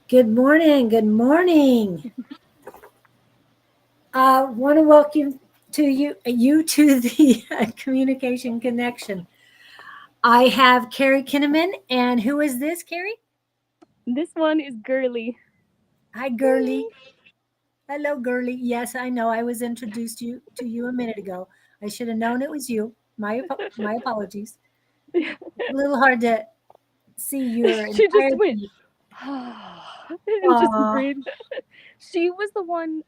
Good morning. Good morning. Want to welcome you to the communication connection. I have Kari Kinnaman, and who is this, Kari? This one is girly. Hi, girly. Hello, girly. Yes, I know. I was introduced to you a minute ago. I should have known it was you. My apologies. It's a little hard to see your She just entire went face. and just Aw. breathed. She was the one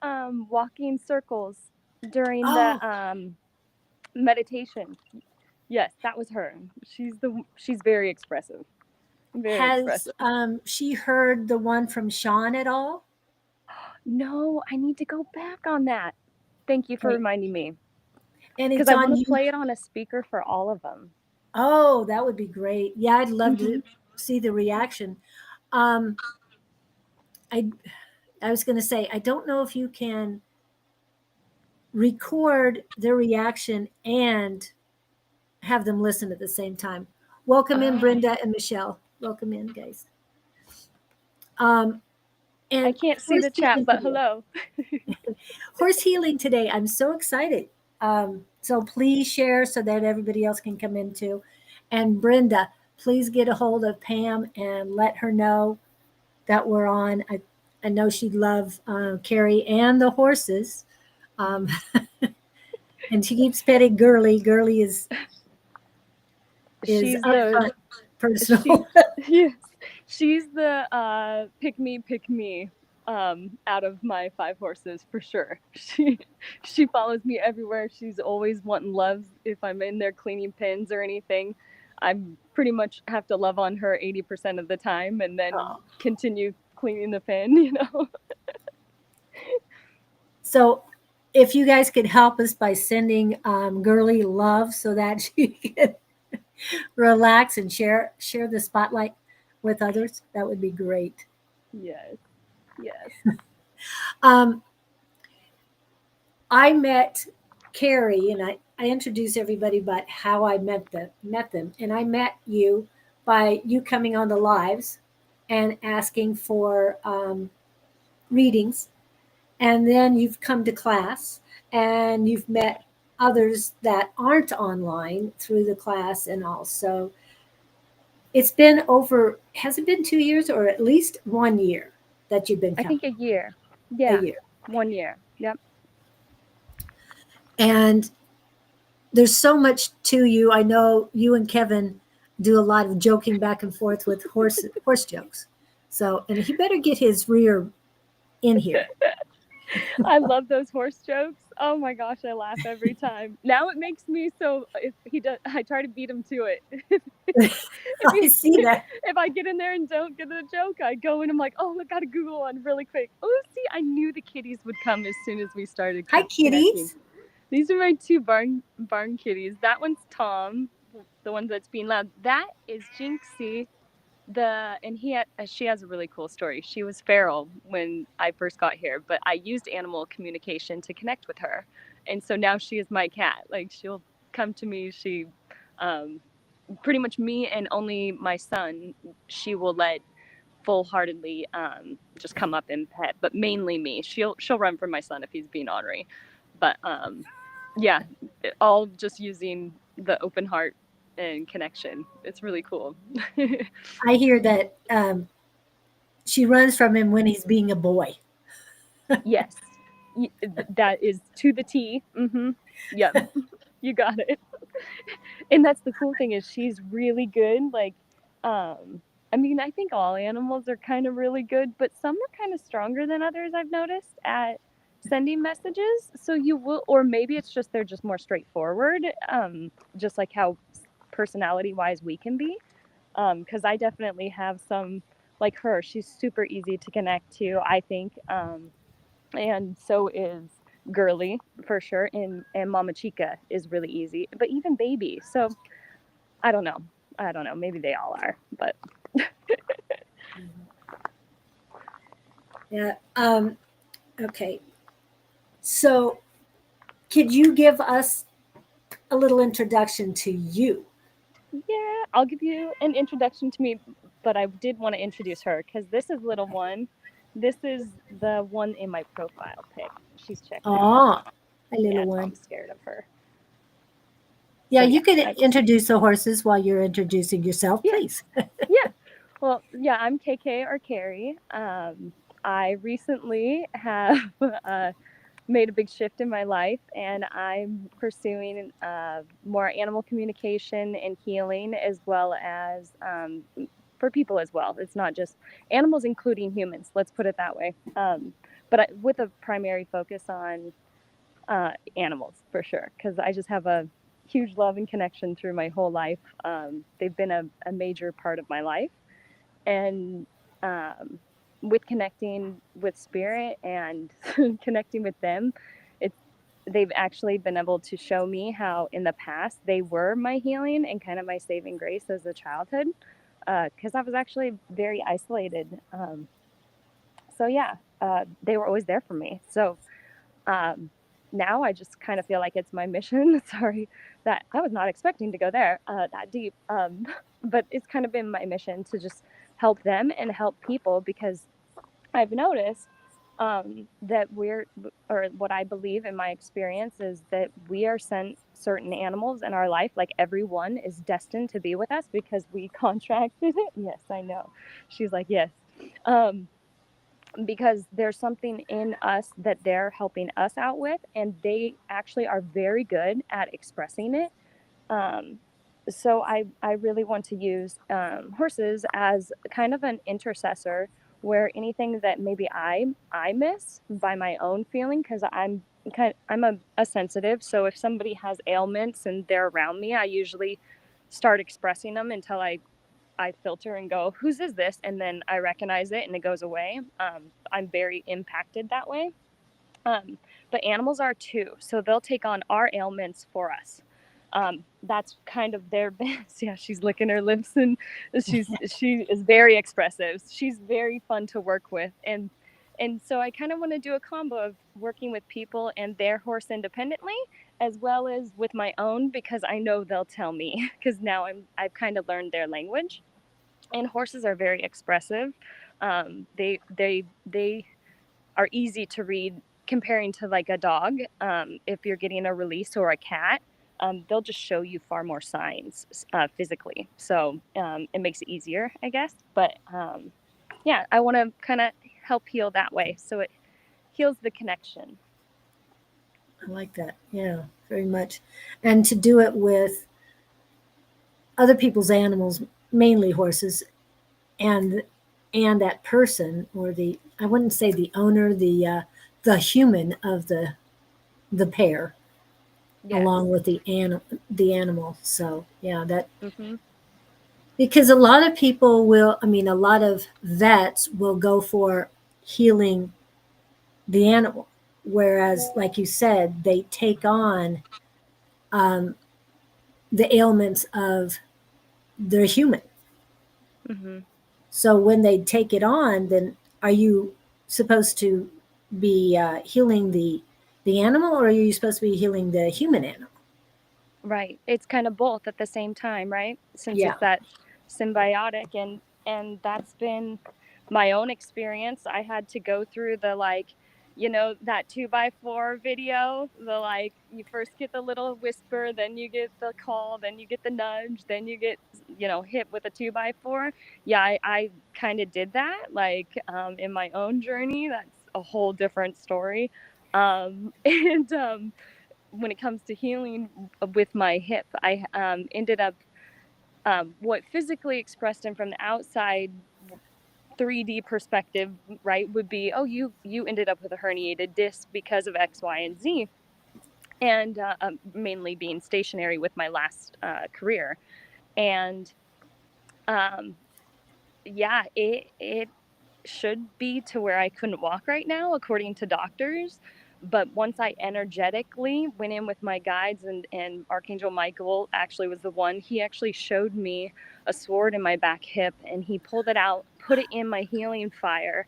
walking circles during the Oh, meditation. Yes, that was her. She's very expressive. Very has expressive. she heard the one from Sean at all? No, I need to go back on that. Thank you for Okay. reminding me And because it's I on want to you. play it on a speaker for all of them. Oh, that would be great. Yeah, I'd love Hmm. to see the reaction. Um, I I was going to say I don't know if you can record their reaction and have them listen at the same time. Welcome in, Oh, Brenda and Michelle. Welcome in, guys. Um, I and can't see horse the chat, healing but today. hello. Horse healing today. I'm so excited. So please share so that everybody else can come in too. And Brenda, please get a hold of Pam and let her know that we're on. I know she'd love Carrie and the horses. Um, and she keeps petting Girly. Girly is She's the upfront, she personal. yes, she's the pick me out of my five horses for sure. She follows me everywhere. She's always wanting loves if I'm in there cleaning pins or anything. I pretty much have to love on her 80% of the time and then Oh. continue cleaning the pin. So if you guys could help us by sending Girly love so that she can relax and share the spotlight with others, that would be great. Yes. Yes. Um, I met Carrie, and I introduced everybody about how I met them, and I met you by you coming on the lives and asking for readings, and then you've come to class and you've met others that aren't online through the class, and also it's been over. Has it been 2 years or at least 1 year that you've been I coming? think a year. A Yeah. year, 1 year. Yep. and there's so much to you. I know you and Kevin do a lot of joking back and forth with horse jokes. So, and he better get his rear in here. I love those horse jokes. Oh my gosh, I laugh every time. Now it makes me so if he does, I try to beat him to it. if I he see that. if I get in there and don't get the joke, I go and I'm like, oh, I gotta Google one really quick. Oh, see, I knew the kitties would come as soon as we started Hi, connecting. kitties. These are my two barn kitties. That one's Tom, the one that's being loud. That is Jinxie, the and he had she has a really cool story. She was feral when I first got here, but I used animal communication to connect with her, and so now she is my cat. Like she'll come to me. She um pretty much me and only my son she will let full-heartedly just come up and pet, but mainly me. She'll run from my son if he's being ornery, but yeah, all just using the open heart and connection. It's really cool. I hear that she runs from him when he's being a boy. Yes, that is to the T. Yep, you got it. And that's the cool thing is she's really good. Like, I mean, I think all animals are kind of really good, but some are kind of stronger than others. I've noticed at sending messages. So you will, or maybe it's just they're just more straightforward. Just like how personality wise we can be. Because I definitely have some like her. She's super easy to connect to. I think. And so is Girly for sure, and Mama Chica is really easy, but even Baby. So I don't know. I don't know. Maybe they all are, but Yeah. Okay. So, could you give us a little introduction to you? yeah, I'll give you an introduction to me. but I did want to introduce her because this is little one. This is the one in my profile pic. She's checked out. Oh, a little Yeah, one. Tom's scared of her. Yeah, So you yeah, could I, introduce the horses while you're introducing yourself, yeah, please. yeah. Well, yeah, I'm KK or Kari. I recently have made a big shift in my life, and I'm pursuing more animal communication and healing, as well as for people as well. It's not just animals, including humans. Let's put it that way. But with a primary focus on animals for sure, because I just have a huge love and connection through my whole life. They've been a major part of my life, and um, with connecting with spirit and connecting with them, it's they've actually been able to show me how in the past they were my healing and kind of my saving grace as a childhood, because I was actually very isolated. So yeah, they were always there for me. So um, now I just kind of feel like it's my mission. Sorry that I was not expecting to go there that deep, but it's kind of been my mission to just help them and help people, because I've noticed that or what I believe in my experience is that we are sent certain animals in our life, like everyone is destined to be with us because we contracted it. Yes, I know. She's like, yes. Um, because there's something in us that they're helping us out with, and they actually are very good at expressing it. Um, so I really want to use horses as kind of an intercessor, where anything that maybe I miss by my own feeling, because I'm a sensitive. So if somebody has ailments and they're around me, I usually start expressing them until I filter and go, whose is this? And then I recognize it and it goes away. I'm very impacted that way. Um, but animals are too. So they'll take on our ailments for us. That's kind of their best. Yeah, she's licking her lips, and she is very expressive. She's very fun to work with. And so I kind of want to do a combo of working with people and their horse independently, as well as with my own, because I know they'll tell me, because now I've kind of learned their language. And horses are very expressive. They are easy to read comparing to like a dog. If you're getting a release, or a cat, they'll just show you far more signs physically. So it makes it easier, I guess. But yeah, I want to kind of help heal that way, so it heals the connection. I like that. Yeah, very much. And to do it with other people's animals, mainly horses, and and that person, or the, I wouldn't say the owner, the human of the pair, Yes. along with the animal. So yeah, that, Mm-hmm. because a lot of people will, I mean, a lot of vets will go for healing the animal, whereas, like you said, they take on um, the ailments of their human. Mm-hmm. So when they take it on, then are you supposed to be healing the animal, or are you supposed to be healing the human animal? Right. It's kind of both at the same time, right? Since Yeah. it's that symbiotic, and that's been my own experience. I had to go through the like, that 2x4 video, the like you first get the little whisper, then you get the call, then you get the nudge, then you get hit with a 2x4. Yeah, I kind of did that like in my own journey. That's a whole different story. And when it comes to healing with my hip, I ended up what physically expressed and from the outside 3D perspective, right, would be, oh, you ended up with a herniated disc because of X, Y, and Z, and mainly being stationary with my last career, and um, yeah, it should be to where I couldn't walk right now, according to doctors. But once I energetically went in with my guides, and Archangel Michael actually was the one, he actually showed me a sword in my back hip, and he pulled it out, put it in my healing fire.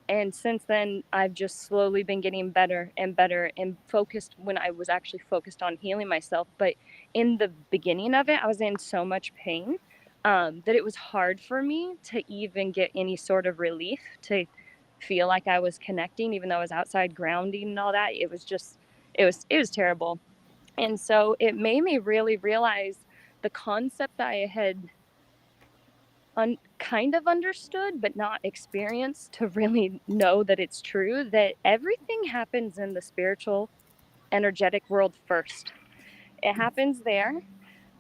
And since then, I've just slowly been getting better and better and focused when I was actually focused on healing myself. But in the beginning of it, I was in so much pain. that it was hard for me to even get any sort of relief, to feel like I was connecting, even though I was outside grounding and all that. It was just, it was terrible. And so it made me really realize the concept that I had kind of understood but not experienced, to really know that it's true, that everything happens in the spiritual energetic world first. It happens there,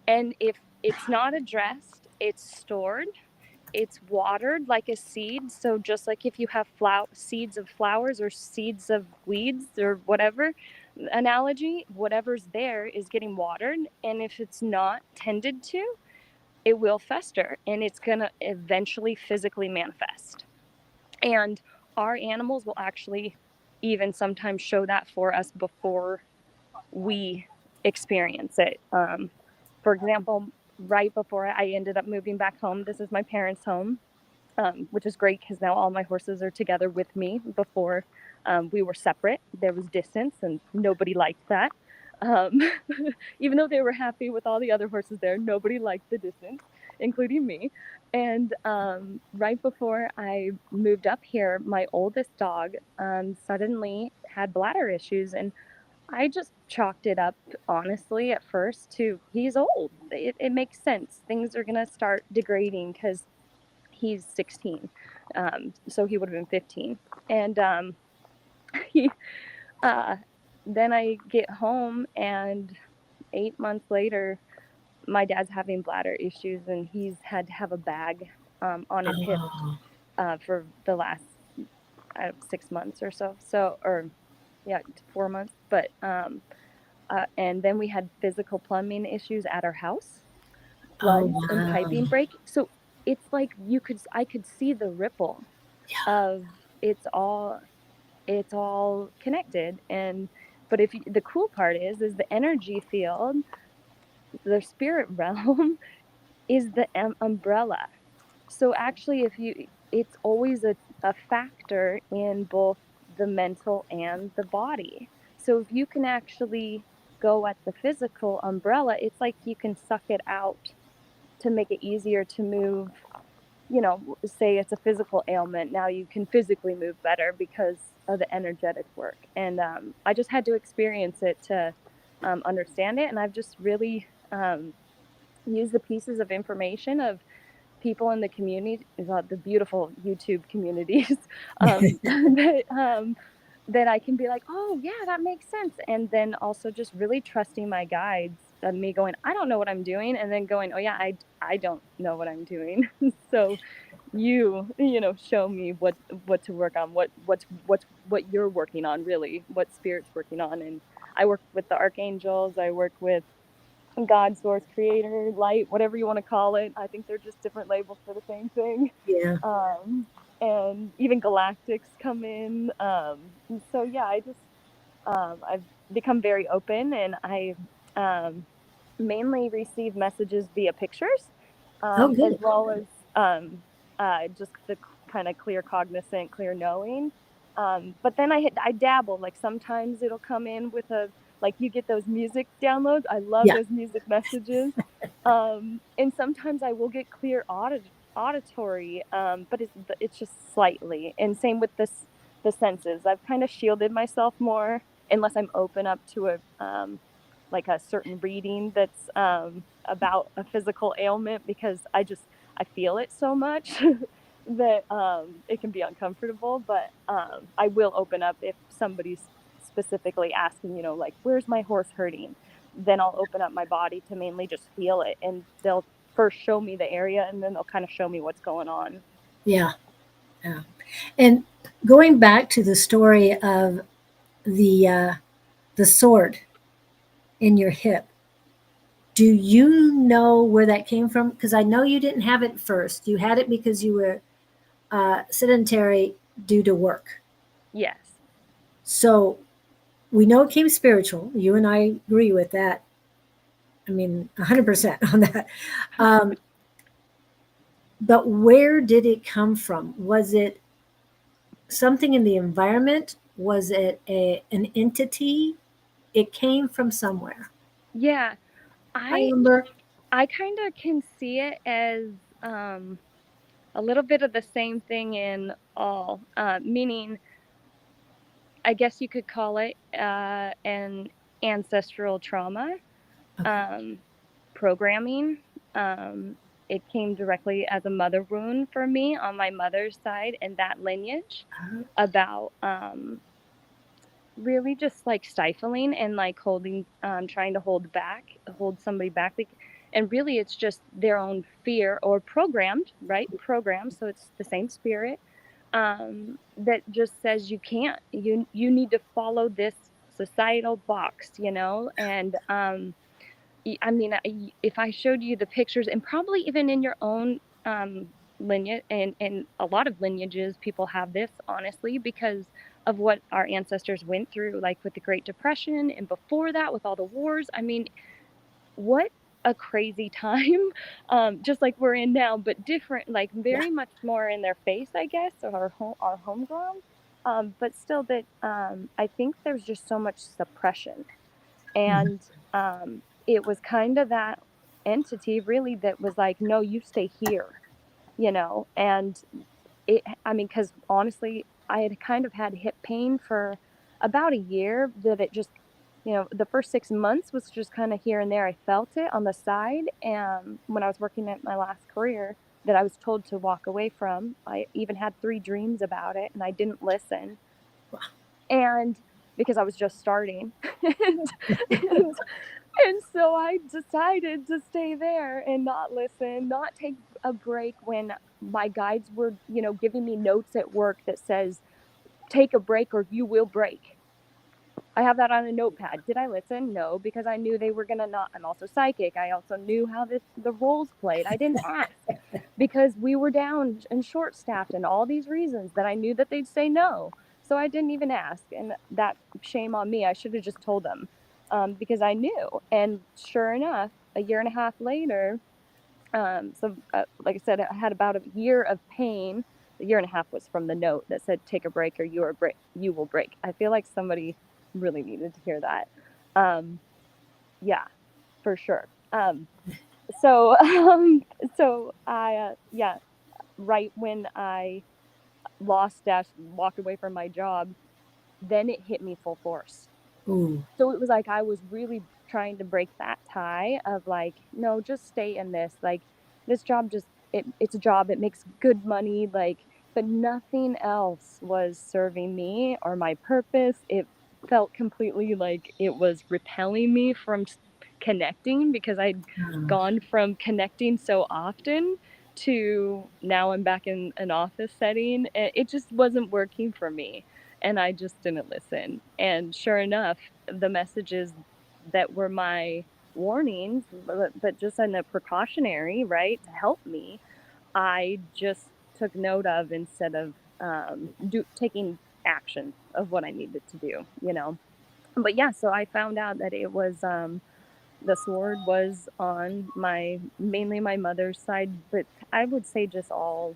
and if it's not addressed, it's stored, it's watered like a seed. So just like if you have seeds of flowers or seeds of weeds or whatever analogy, whatever's there is getting watered, and if it's not tended to, it will fester and it's going to eventually physically manifest. And our animals will actually even sometimes show that for us before we experience it. For example, right before I ended up moving back home, this is my parents' home, which is great because now all my horses are together with me. Before, we were separate. There was distance, and nobody liked that. Um, Even though they were happy with all the other horses there, nobody liked the distance, including me. And right before I moved up here, my oldest dog suddenly had bladder issues, and I just chalked it up, honestly, at first to he's old. It makes sense. Things are going to start degrading because he's 16. So he would have been 15. And he, uh, then I get home, and 8 months later, my dad's having bladder issues, and he's had to have a bag on his hip Oh, for the last 6 months or so. So, or yeah, 4 months. But and then we had physical plumbing issues at our house, oh, floods and piping wow. break. So it's like I could see the ripple Yeah. of it's all connected. And but the cool part is the energy field, the spirit realm, is the umbrella. So actually, if you it's always a factor in both the mental and the body. So if you can actually go at the physical umbrella, it's like you can suck it out to make it easier to move. Say it's a physical ailment, now you can physically move better because of the energetic work. And I just had to experience it to understand it. And I've just really used the pieces of information of people in the community, the beautiful YouTube communities, that I can be like, oh yeah, that makes sense. And then also just really trusting my guides, me going, I don't know what I'm doing, and then going, oh yeah, I don't know what I'm doing. So show me what to work on, what you're working on, really, what spirit's working on. And I work with the archangels, I work with God, source, creator, light, whatever you want to call it. I think they're just different labels for the same thing. Yeah. Um, and even galactics come in. So yeah, I've become very open, and I mainly receive messages via pictures, Oh, as good. well as just the kind of clear cognizant, clear knowing. But then I dabble. Like sometimes it'll come in with like you get those music downloads. I love Yeah. those music messages. And sometimes I will get clear auditory, but it's just slightly. And same with the senses. I've kind of shielded myself more unless I'm open up to like a certain reading that's about a physical ailment, because I feel it so much that it can be uncomfortable. But I will open up if somebody's specifically asking, like, where's my horse hurting? Then I'll open up my body to mainly just feel it, and they'll first show me the area, and then they'll kind of show me what's going on. Yeah. Yeah. And going back to the story of the uh, the sword in your hip, do you know where that came from? Because I know you didn't have it first. You had it because you were sedentary due to work. Yes. So we know it came spiritual. You and I agree with that. I mean, 100% on that. Um, but where did it come from? Was it something in the environment? Was it an entity? It came from somewhere. Yeah. Hi, I Amber. I kind of can see it as a little bit of the same thing in all, meaning I guess you could call it an ancestral trauma Okay. um, programming. Um, it came directly as a mother wound for me on my mother's side and that lineage about really just like stifling and like holding, trying to hold somebody back. And really, it's just their own fear or programmed, right? Programmed. So it's the same spirit that just says you can't, you need to follow this societal box, and I mean, if I showed you the pictures, and probably even in your own lineage, and a lot of lineages, people have this honestly because of what our ancestors went through, like with the Great Depression and before that, with all the wars. I mean, what a crazy time, just like we're in now, but different, like Yeah. very much more in their face, I guess, or our homegrown. But still, that I think there's just so much suppression Mhm. and it was kind of that entity really that was like, no, you stay here, and I mean, because honestly, I had kind of had hip pain for about a year that it just, the first 6 months was just kind of here and there. I felt it on the side. And when I was working at my last career that I was told to walk away from, I even had 3 dreams about it and I didn't listen. And because I was just starting. and, and so I decided to stay there and not listen, not take a break when my guides were, giving me notes at work that says, take a break or you will break. I have that on a notepad. Did I listen? No, because I knew they were going to not. I'm also psychic. I also knew how the roles played. I didn't ask because we were down and short staffed and all these reasons that I knew that they'd say no. So I didn't even ask. And that shame on me. I should have just told them because I knew. And sure enough, a year and a half later, like I said, I had about a year of pain. A year and a half was from the note that said, "Take a break, or you will break." I feel like somebody really needed to hear that. Yeah, for sure. So, yeah, right when I walked away from my job, then it hit me full force. Ooh. So it was like I was really trying to break that tie of like, no, just stay in this. Like this job it's a job, it makes good money, like, but nothing else was serving me or my purpose. It felt completely like it was repelling me from connecting because I'd Mm. gone from connecting so often to now I'm back in an office setting. It just wasn't working for me and I just didn't listen. And sure enough, the messages that were my warnings, but just in a precautionary, right, to help me, I just took note of instead of taking action of what I needed to do. But yeah, so I found out that it was the sword was on mainly my mother's side, but I would say just all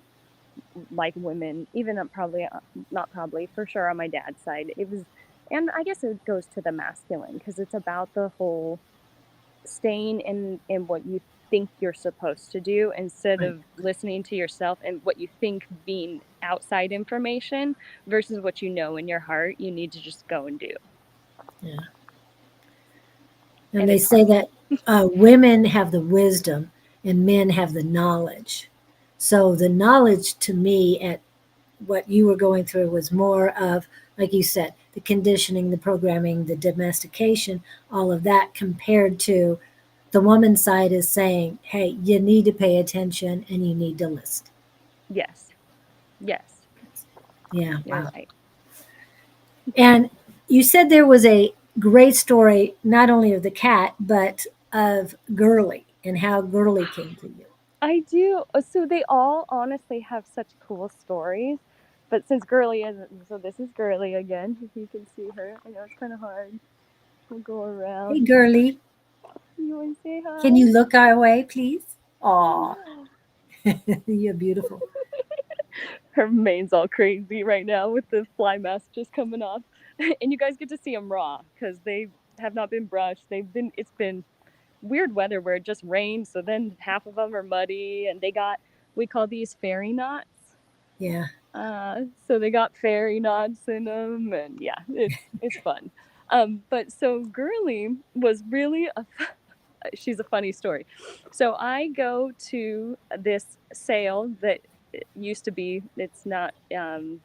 like women, even probably not probably for sure on my dad's side. It was, and I guess it goes to the masculine because it's about the whole staying in what you think you're supposed to do instead Right. of listening to yourself and what you think being outside information versus what you know in your heart you need to just go and do. Yeah. And And they it's say hard. that women have the wisdom and men have the knowledge. So the knowledge to me at what you were going through was more of, like you said, the conditioning, the programming, the domestication, all of that compared to the woman's side is saying, hey, you need to pay attention and you need to listen. Yes. Yes. Yeah, You're wow. right. And you said there was a great story, not only of the cat, but of Girly and how Girly came to you. I do. So they all honestly have such cool stories. But since Girly isn't, so this is Girly again. If you can see her, I know it's kind of hard. We'll go Hey, around. Girly, You want to say can hi? you look our way, please? I Aw, know. you're beautiful. Her mane's all crazy right now with the fly mask just coming off. And you guys get to see them raw because they have not been brushed. It's been weird weather where it just rained, so then half of them are muddy, and we call these fairy knots. Yeah. So they got fairy knots in them, and yeah, it's fun. But so Girly was really she's a funny story. So I go to this sale that used to be, it's not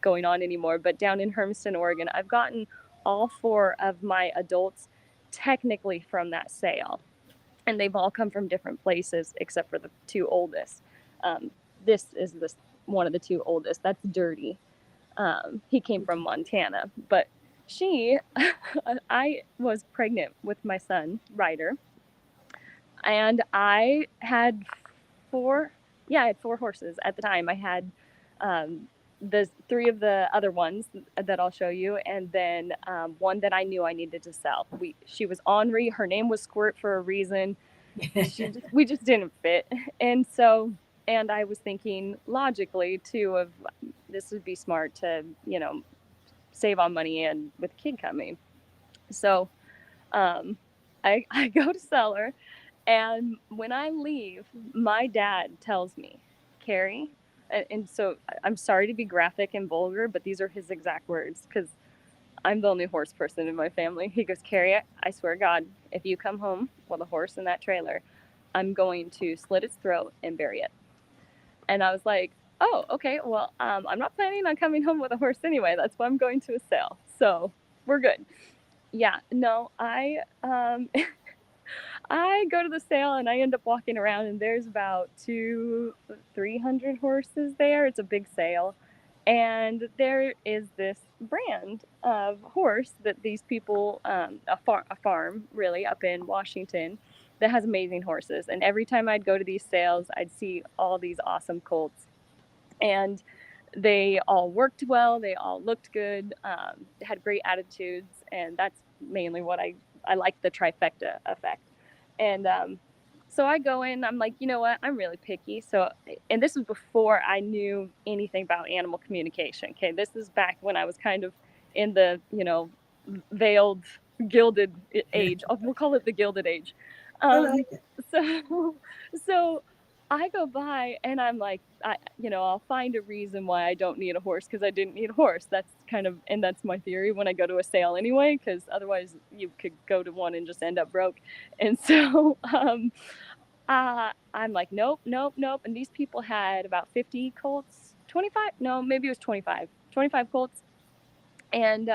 going on anymore, but down in Hermiston, Oregon. I've gotten all 4 of my adults technically from that sale, and they've all come from different places except for the 2 oldest. This is this one of the 2 oldest. That's Dirty. He came from Montana, but I was pregnant with my son, Ryder, and I had 4, I had 4 horses at the time. I had the 3 of the other ones that I'll show you, and then one that I knew I needed to sell. She was ornery. Her name was Squirt for a reason. We just didn't fit, and so, and I was thinking logically too of this would be smart to save on money and with a kid coming. So I go to sell her, and when I leave, my dad tells me, Kari, and so I'm sorry to be graphic and vulgar, but these are his exact words because I'm the only horse person in my family. He goes, Kari, I swear to God, if you come home with a horse in that trailer, I'm going to slit its throat and bury it. And I was like, oh, okay, well, I'm not planning on coming home with a horse anyway. That's why I'm going to a sale. So we're good. Yeah, no, I go to the sale and I end up walking around, and there's about 300 horses there. It's a big sale. And there is this brand of horse that these people, a farm really up in Washington, that has amazing horses. And every time I'd go to these sales, I'd see all these awesome colts. And they all worked well. They all looked good. Had great attitudes. And that's mainly what I like, the trifecta effect. And so I go in, I'm like, you know what? I'm really picky. So, and this was before I knew anything about animal communication. Okay. This is back when I was kind of in the, veiled, gilded age. We'll call it the gilded age. I like it. So I go by and I'm like, I'll find a reason why I don't need a horse because I didn't need a horse. That's and that's my theory when I go to a sale anyway, because otherwise you could go to one and just end up broke. And so I'm like, nope, nope, nope. And these people had about 50 colts, 25, no, maybe it was 25 colts. And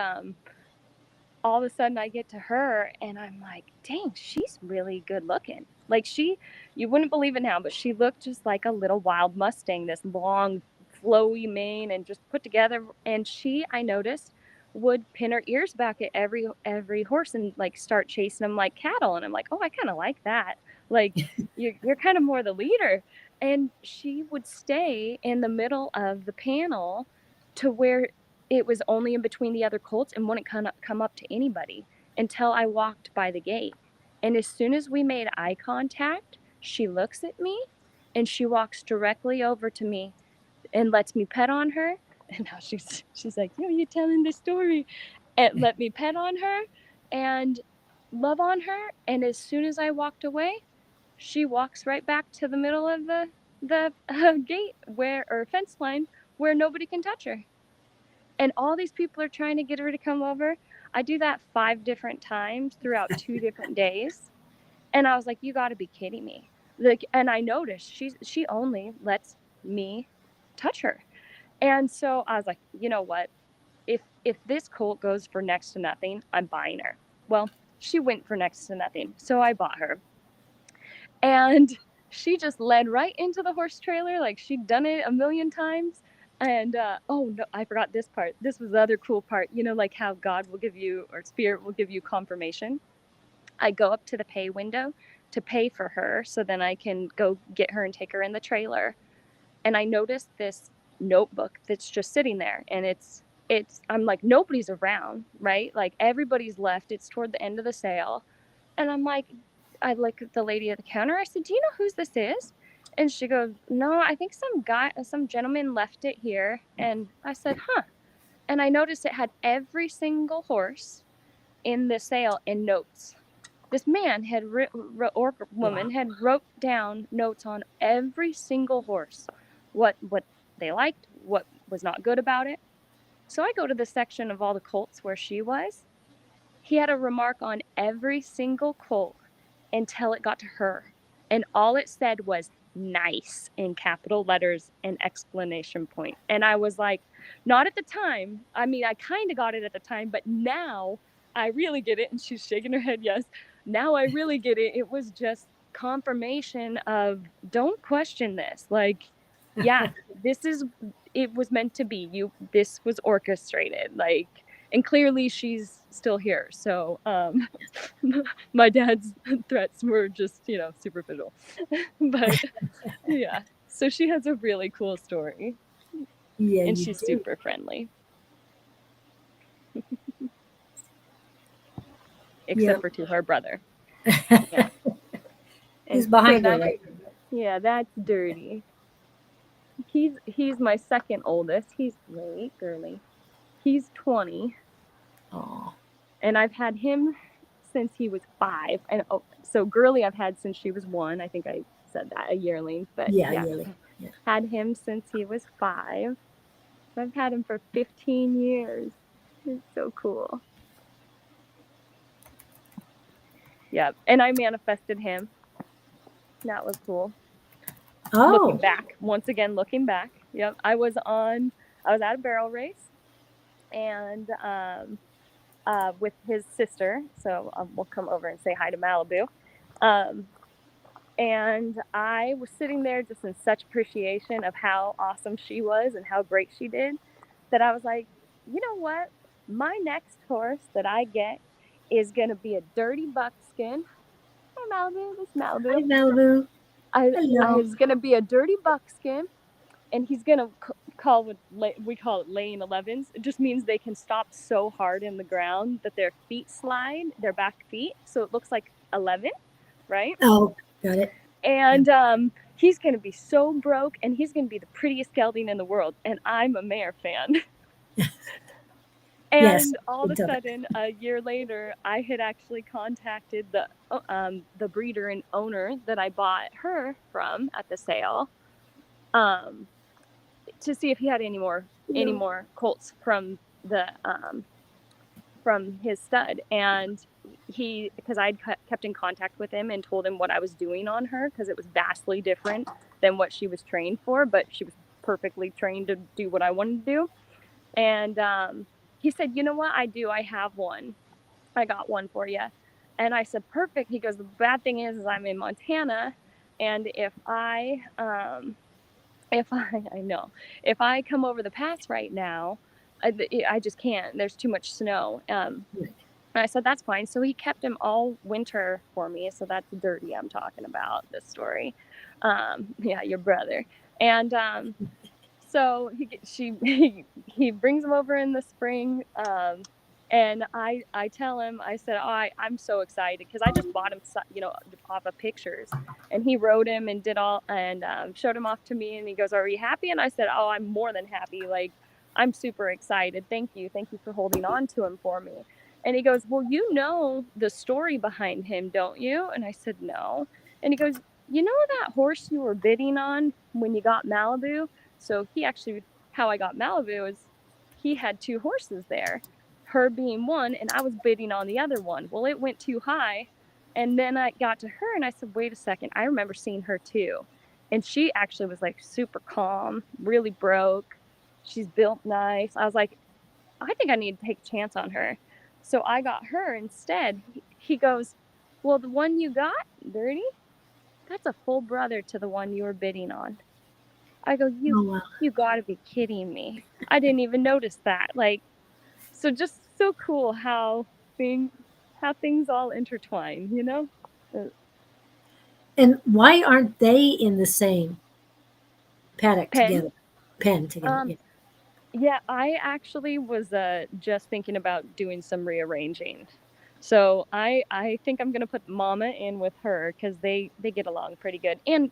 all of a sudden I get to her and I'm like, dang, she's really good looking. Like you wouldn't believe it now, but she looked just like a little wild Mustang, this long, flowy mane and just put together. And I noticed, would pin her ears back at every horse and like start chasing them like cattle. And I'm like, oh, I kind of like that. Like you're kind of more the leader. And she would stay in the middle of the panel to where it was only in between the other colts and wouldn't come up to anybody until I walked by the gate. And as soon as we made eye contact, she looks at me and she walks directly over to me and lets me pet on her. And now she's like, yo, you telling the story. And let me pet on her and love on her. And as soon as I walked away, she walks right back to the middle of the gate or fence line where nobody can touch her. And all these people are trying to get her to come over. I do that 5 different times throughout 2 different days. And I was like, you got to be kidding me. Like, and I noticed she only lets me touch her. And so I was like, you know what? If this colt goes for next to nothing, I'm buying her. Well, she went for next to nothing. So I bought her. And she just led right into the horse trailer like she'd done it a million times. And oh no, I forgot this part. This was the other cool part. Like how God will give you, or Spirit will give you confirmation. I go up to the pay window to pay for her so then I can go get her and take her in the trailer. And I noticed this notebook that's just sitting there, and I'm like, nobody's around, right? Like everybody's left. It's toward the end of the sale. And I'm like, I look at the lady at the counter. I said, do you know whose this is? And she goes, no, I think some gentleman left it here. And I said, huh. And I noticed it had every single horse in the sale in notes. this man had or woman had wrote down notes on every single horse, what they liked, what was not good about it. So I go to the section of all the colts where she was. He had a remark on every single colt until it got to her. And all it said was nice in capital letters and exclamation point. And I was like, not at the time. I mean, I kind of got it at the time, but now I really get it. And she's shaking her head, yes. Now I really get it. It was just confirmation of don't question this. Like, yeah, it was meant to be. This was orchestrated. Like, and clearly she's still here. So my dad's threats were just, superficial. But yeah, so she has a really cool story. Yeah, and you she's do. super friendly. Except for to her brother. Yeah. Who's behind her, right? Yeah, that's Dirty. He's my second oldest. He's wait, girly. He's 20. Oh. And I've had him since he was 5. And so girly I've had since she was 1. I think I said that, a yearling. But yeah. Yearling. Yeah. Had him since he was 5. So I've had him for 15 years. It's so cool. Yep. And I manifested him. That was cool. Oh. Looking back. Once again, looking back. Yep. I was at a barrel race. And with his sister. So we'll come over and say hi to Malibu. And I was sitting there just in such appreciation of how awesome she was and how great she did, that I was like, you know what? My next horse that I get is going to be a dirty buckskin. Hi, Malibu. This is Malibu. Hi, Malibu. It's going to be a dirty buckskin, and he's going to we call it laying 11s. It just means they can stop so hard in the ground that their feet slide, their back feet, so it looks like 11, right? Oh, got it. And he's going to be so broke, and he's going to be the prettiest gelding in the world, and I'm a mare fan. And yes, all of a sudden, a year later, I had actually contacted the breeder and owner that I bought her from at the sale, to see if he had any more colts from his stud. And because I'd kept in contact with him and told him what I was doing on her, because it was vastly different than what she was trained for, but she was perfectly trained to do what I wanted to do. And he said, you know what, I have one. I got one for you. And I said, perfect. He goes, the bad thing is I'm in Montana, and if I come over the pass right now, I just can't. There's too much snow. And I said, that's fine. So he kept him all winter for me. So that's Dirty I'm talking about, this story. Yeah, your brother. And so he brings him over in the spring. And I tell him, I said, I'm so excited, because I just bought him, off of pictures, and he rode him and did all, and showed him off to me, and he goes, are you happy? And I said, oh, I'm more than happy. Like, I'm super excited. Thank you for holding on to him for me. And he goes, well, you know the story behind him, don't you? And I said, no. And he goes, you know that horse you were bidding on when you got Malibu? So how I got Malibu is he had 2 horses there, her being one, and I was bidding on the other one. Well, it went too high, and then I got to her, and I said, wait a second, I remember seeing her too. And she actually was like super calm, really broke. She's built nice. I was like, I think I need to take a chance on her. So I got her instead. He goes, well, the one you got, Dirty, that's a full brother to the one you were bidding on. I go, you gotta be kidding me. I didn't even notice that. Like, so just so cool how things all intertwine, you know? And why aren't they in the same paddock Pen? together? Pen together. Yeah, I actually was just thinking about doing some rearranging. So I think I'm gonna put Mama in with her, because they get along pretty good, and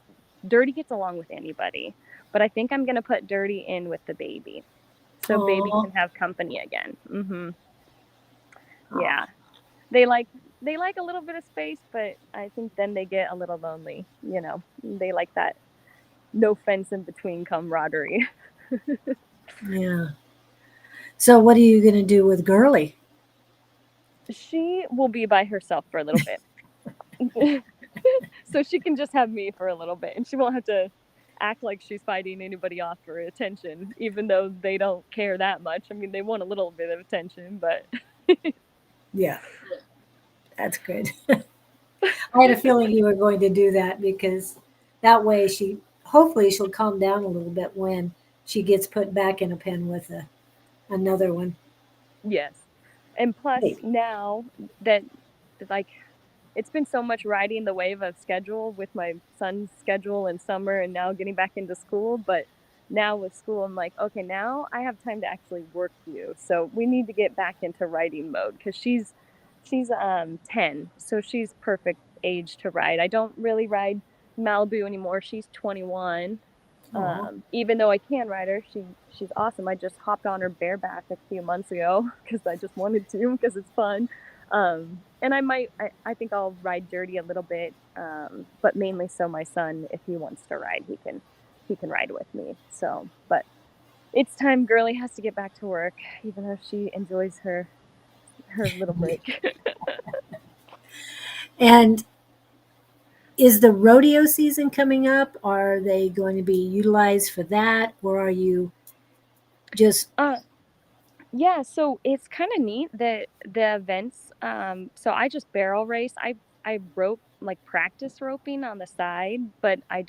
Dirty gets along with anybody. But I think I'm gonna put Dirty in with the baby, so baby can have company again. Yeah, they like they like a little bit of space, but I think then they get a little lonely. They like that no fence in between camaraderie. Yeah. So what are you going to do with Girly? She will be by herself for a little bit. So she can just have me for a little bit, and she won't have to act like she's fighting anybody off for attention, even though they don't care that much. I mean, they want a little bit of attention, but Yeah, that's good. I had a feeling you were going to do that because that way hopefully she'll calm down a little bit when she gets put back in a pen with another one. yes. And plus, Maybe. now that, like, it's been so much riding the wave of schedule with my son's schedule in summer and now getting back into school. But now with school, I'm like, okay, now I have time to actually work you. So we need to get back into writing mode because she's 10, so she's perfect age to ride. I don't really ride Malibu anymore. She's 21. Oh, Even though I can ride her, she's awesome. I just hopped on her bareback a few months ago because I just wanted to because it's fun. And I think I'll ride Dirty a little bit, but mainly so my son, if he wants to ride, he can ride with me. So, but it's time. Girly has to get back to work, even though she enjoys her little break. and is the rodeo season coming up? Are they going to be utilized for that, or are you just uh, Yeah, so it's kind of neat that the events. So I just barrel race. I rope, like, practice roping on the side, but I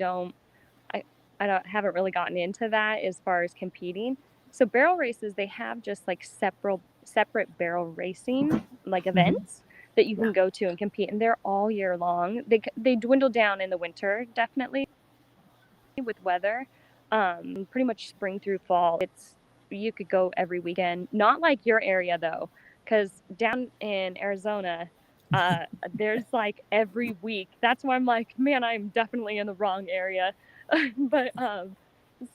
I don't haven't really gotten into that as far as competing. So barrel races, they have just like separate barrel racing like Mhm. events that you Yeah. can go to and compete, and they're all year long. They dwindle down in the winter, definitely, with weather. Pretty much spring through fall. It's You could go every weekend. Not like your area though, because down in Arizona, uh, there's like every week. That's why I'm like, man, I'm definitely in the wrong area. But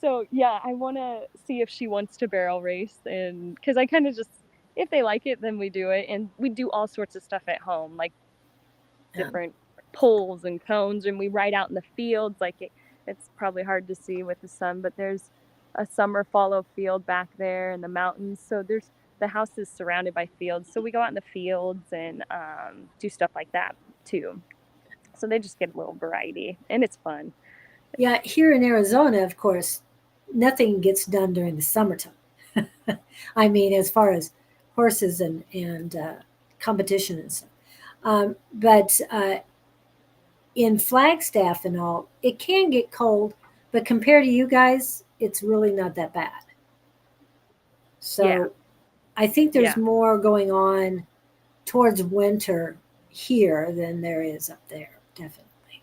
so yeah, I want to see if she wants to barrel race, and because I kind of just, if they like it, then we do it, and we do all sorts of stuff at home, like Um, different poles and cones, and we ride out in the fields. Like, it's probably hard to see with the sun, but there's a summer fallow field back there in the mountains. So the house is surrounded by fields, so we go out in the fields and do stuff like that too. So they just get a little variety, and it's fun. yeah, here in Arizona, of course, nothing gets done during the summertime. I mean, as far as horses and competition and stuff. But in Flagstaff and all, it can get cold, but compared to you guys, it's really not that bad. Yeah, So I think there's yeah, more going on towards winter here than there is up there, definitely.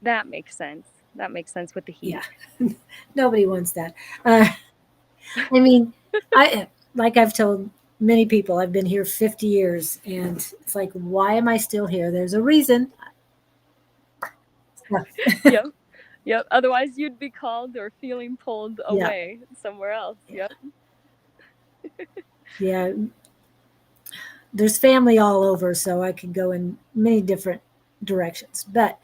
that makes sense. That makes sense with the Yeah, heat. nobody wants that. Uh, I mean, I like I've told many people, I've been here 50 years, and it's like, why am I still here? There's a reason. Yep, yep. Otherwise, you'd be called or feeling pulled Yeah, away somewhere else. Yep. yeah. There's family all over, so I could go in many different directions. But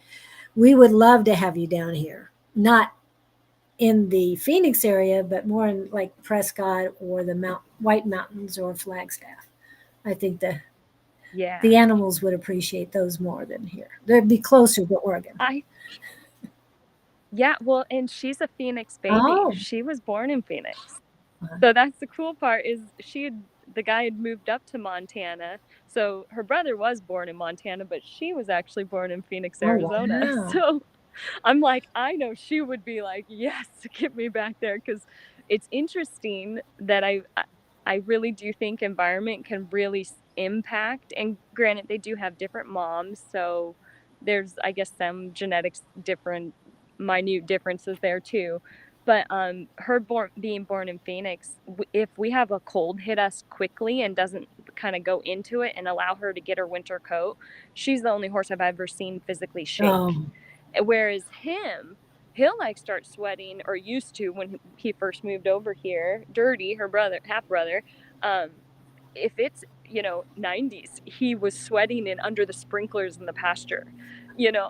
we would love to have you down here, not in the Phoenix area, but more in like Prescott or the White Mountains or Flagstaff. I think the Yeah. animals would appreciate those more than here. They'd be closer to Oregon. I Yeah, well, and she's a Phoenix baby. Oh, She was born in Phoenix. uh, So that's the cool part, is the guy had moved up to Montana. So her brother was born in Montana, but she was actually born in Phoenix, oh Arizona. wow. So I'm like, I know she would be like, yes, get me back there, because it's interesting that I really do think environment can really impact. And granted, they do have different moms, so there's, I guess, some genetics different, minute differences there too. But her being born in Phoenix, if we have a cold hit us quickly and doesn't kind of go into it and allow her to get her winter coat, she's the only horse I've ever seen physically shake. Oh, Whereas he'll like start sweating, or used to when he first moved over here. Dirty, her brother, half brother, um, if it's, 90s, he was sweating in under the sprinklers in the pasture,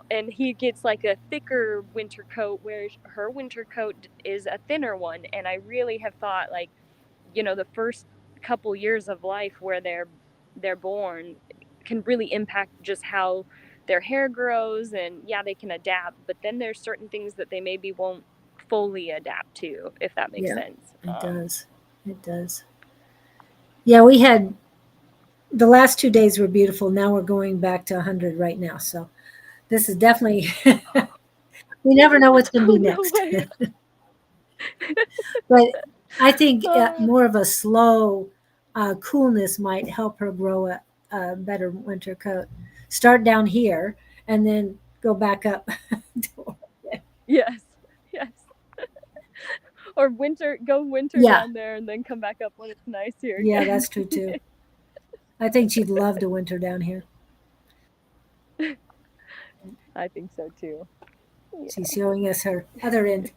and he gets like a thicker winter coat, where her winter coat is a thinner one. And I really have thought, like, the first couple years of life where they're born can really impact just how their hair grows. And yeah, they can adapt, but then there's certain things that they maybe won't fully adapt to, if that makes Yeah, sense. it does. It does. Yeah, we had the last 2 days were beautiful. Now we're going back to 100 right now. So this is definitely, we never know what's going to Oh, be no next. way. But I think Uh, more of a slow coolness might help her grow a better winter coat. Start down here and then go back up. yes, yes. Or go winter Yeah, down there and then come back up when it's nice here yeah, again. that's true too. I think she'd love to winter down here. I think so too. She's showing us her other end.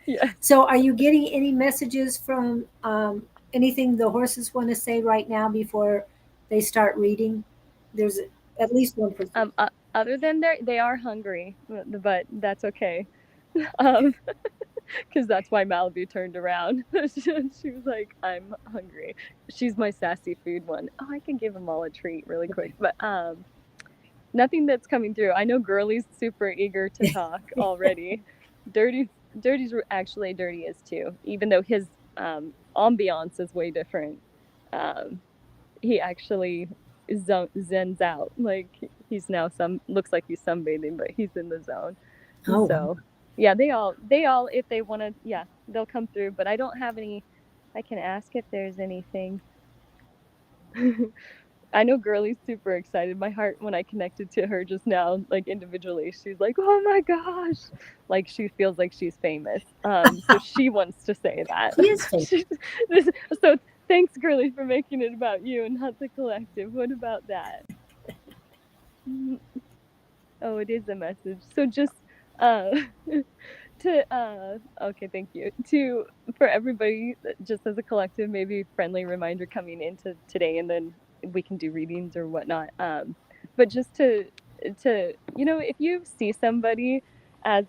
Yes. So, are you getting any messages from anything the horses want to say right now before they start reading? There's at least one person. Other than they are hungry, but that's okay. Um, because that's why Malibu turned around. She was like, "I'm hungry." She's my sassy food one. Oh, I can give them all a treat really quick, but nothing that's coming through. I know Girly's super eager to talk already. Dirty's actually Dirty is too, even though his ambiance is way different. Um, he actually zens out. Like, he's now looks like he's sunbathing, but he's in the zone. Oh, wow. So yeah, they all if they want to, yeah, they'll come through. But I don't have any. I can ask if there's anything. I know Girly's super excited. My heart, when I connected to her just now, like individually, she's like, "Oh my gosh!" Like, she feels like she's famous. So she wants to say that. He is famous. So thanks, Girly, for making it about you and not the collective. What about that? Oh, it is a message. So just uh okay, thank you. For everybody, just as a collective, maybe friendly reminder coming into today, and then we can do readings or whatnot. But just to if you see somebody as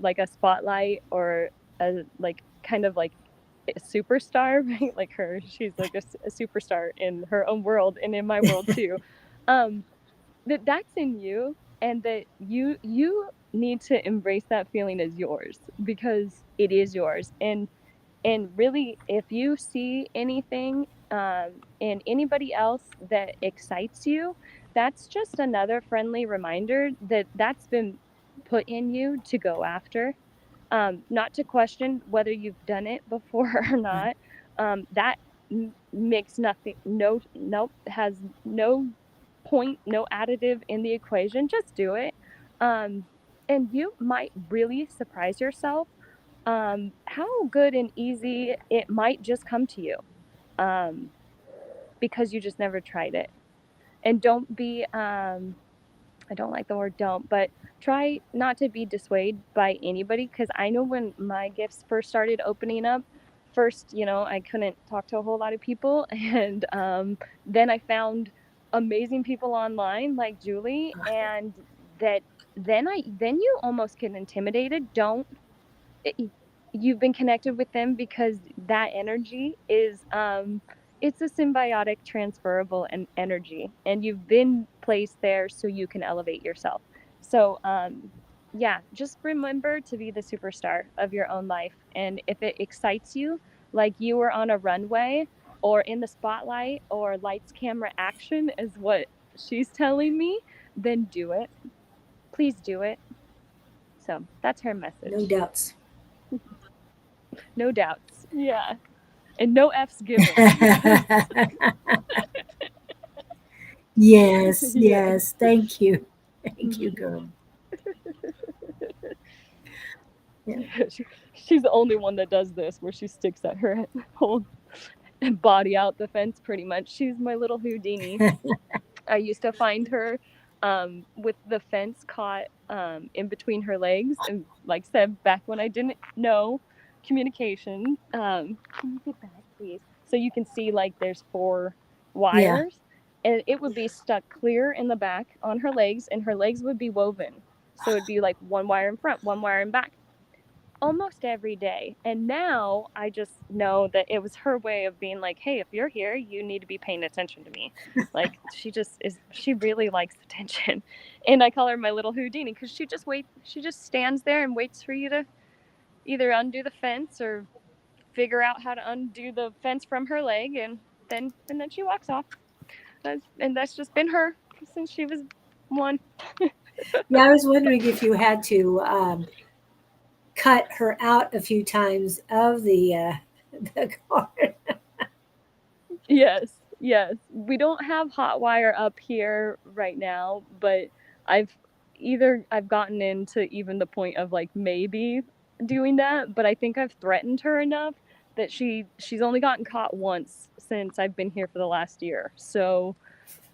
like a spotlight, or a, like, kind of like a superstar, right? Like her, she's like a superstar in her own world and in my world too. Um, that's in you, and that you need to embrace that feeling as yours, because it is yours. And really, if you see anything in anybody else that excites you, that's just another friendly reminder that that's been put in you to go after. Not to question whether you've done it before or not. That makes nothing, no, nope, has no point, no additive in the equation. Just do it. Um, and you might really surprise yourself how good and easy it might just come to you, um, because you just never tried it. And don't be, I don't like the word don't, but try not to be dissuaded by anybody. Because I know when my gifts first started opening up, first, I couldn't talk to a whole lot of people. And then I found amazing people online like Julie, and that then you almost get intimidated. Don't You've been connected with them because that energy is it's a symbiotic transferable and energy, and you've been placed there so you can elevate yourself. So yeah, just remember to be the superstar of your own life. And if it excites you, like you were on a runway or in the spotlight or lights camera action is what she's telling me, then do it. Please do it. So that's her No message. doubts. No doubts. Yeah. And no F's given. Yes, Yes. yes. Thank you. Thank you, girl. Yeah. She's the only one that does this, where she sticks at her whole body out the fence pretty much. She's my little Houdini. I used to find her with the fence caught in between her legs. And like I said, back when I didn't know communication, can you get back, please? So you can see like there's 4 Yeah. wires, and it would be stuck clear in the back on her legs, and her legs would be woven. So it'd be like 1 wire in front, 1 wire in back, almost every day. And now I just know that it was her way of being like, hey, if you're here, you need to be paying attention to me. Like, she really likes attention. And I call her my little Houdini, because she just stands there and waits for you to either undo the fence or figure out how to undo the fence from her leg, and then she walks off. That's just been her since she was 1. Yeah, I was wondering if you had to cut her out a few times of the the car. Yes, yes. We don't have hot wire up here right now, but I've I've gotten into even the point of like maybe doing that, but I think I've threatened her enough that she's only gotten caught once since I've been here for the last year. So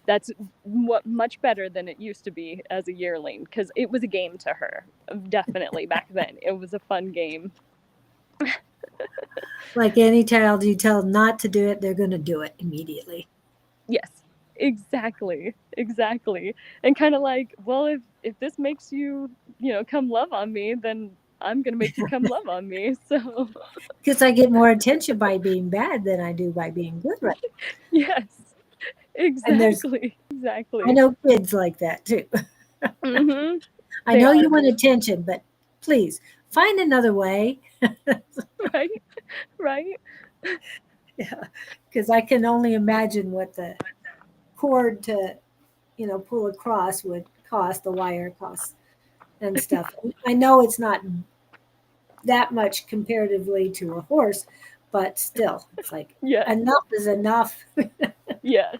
that's what much better than it used to be as a yearling, because it was a game to her. Definitely back then. It was a fun game. Like any child you tell not to do it, they're going to do it immediately. Yes, exactly, exactly. And kind of like, well, if this makes you, come love on me, then I'm gonna make you come love on me. So Because I get more attention by being bad than I do by being good, right? yes, And exactly, I exactly. know kids like that too. Mhm. I They know you are want attention, but please find another way. right, right. Yeah, because I can only imagine what the cord to, pull across would cost, the wire costs and stuff. I know it's not that much comparatively to a horse, but still, it's like Yes, enough is enough. yes.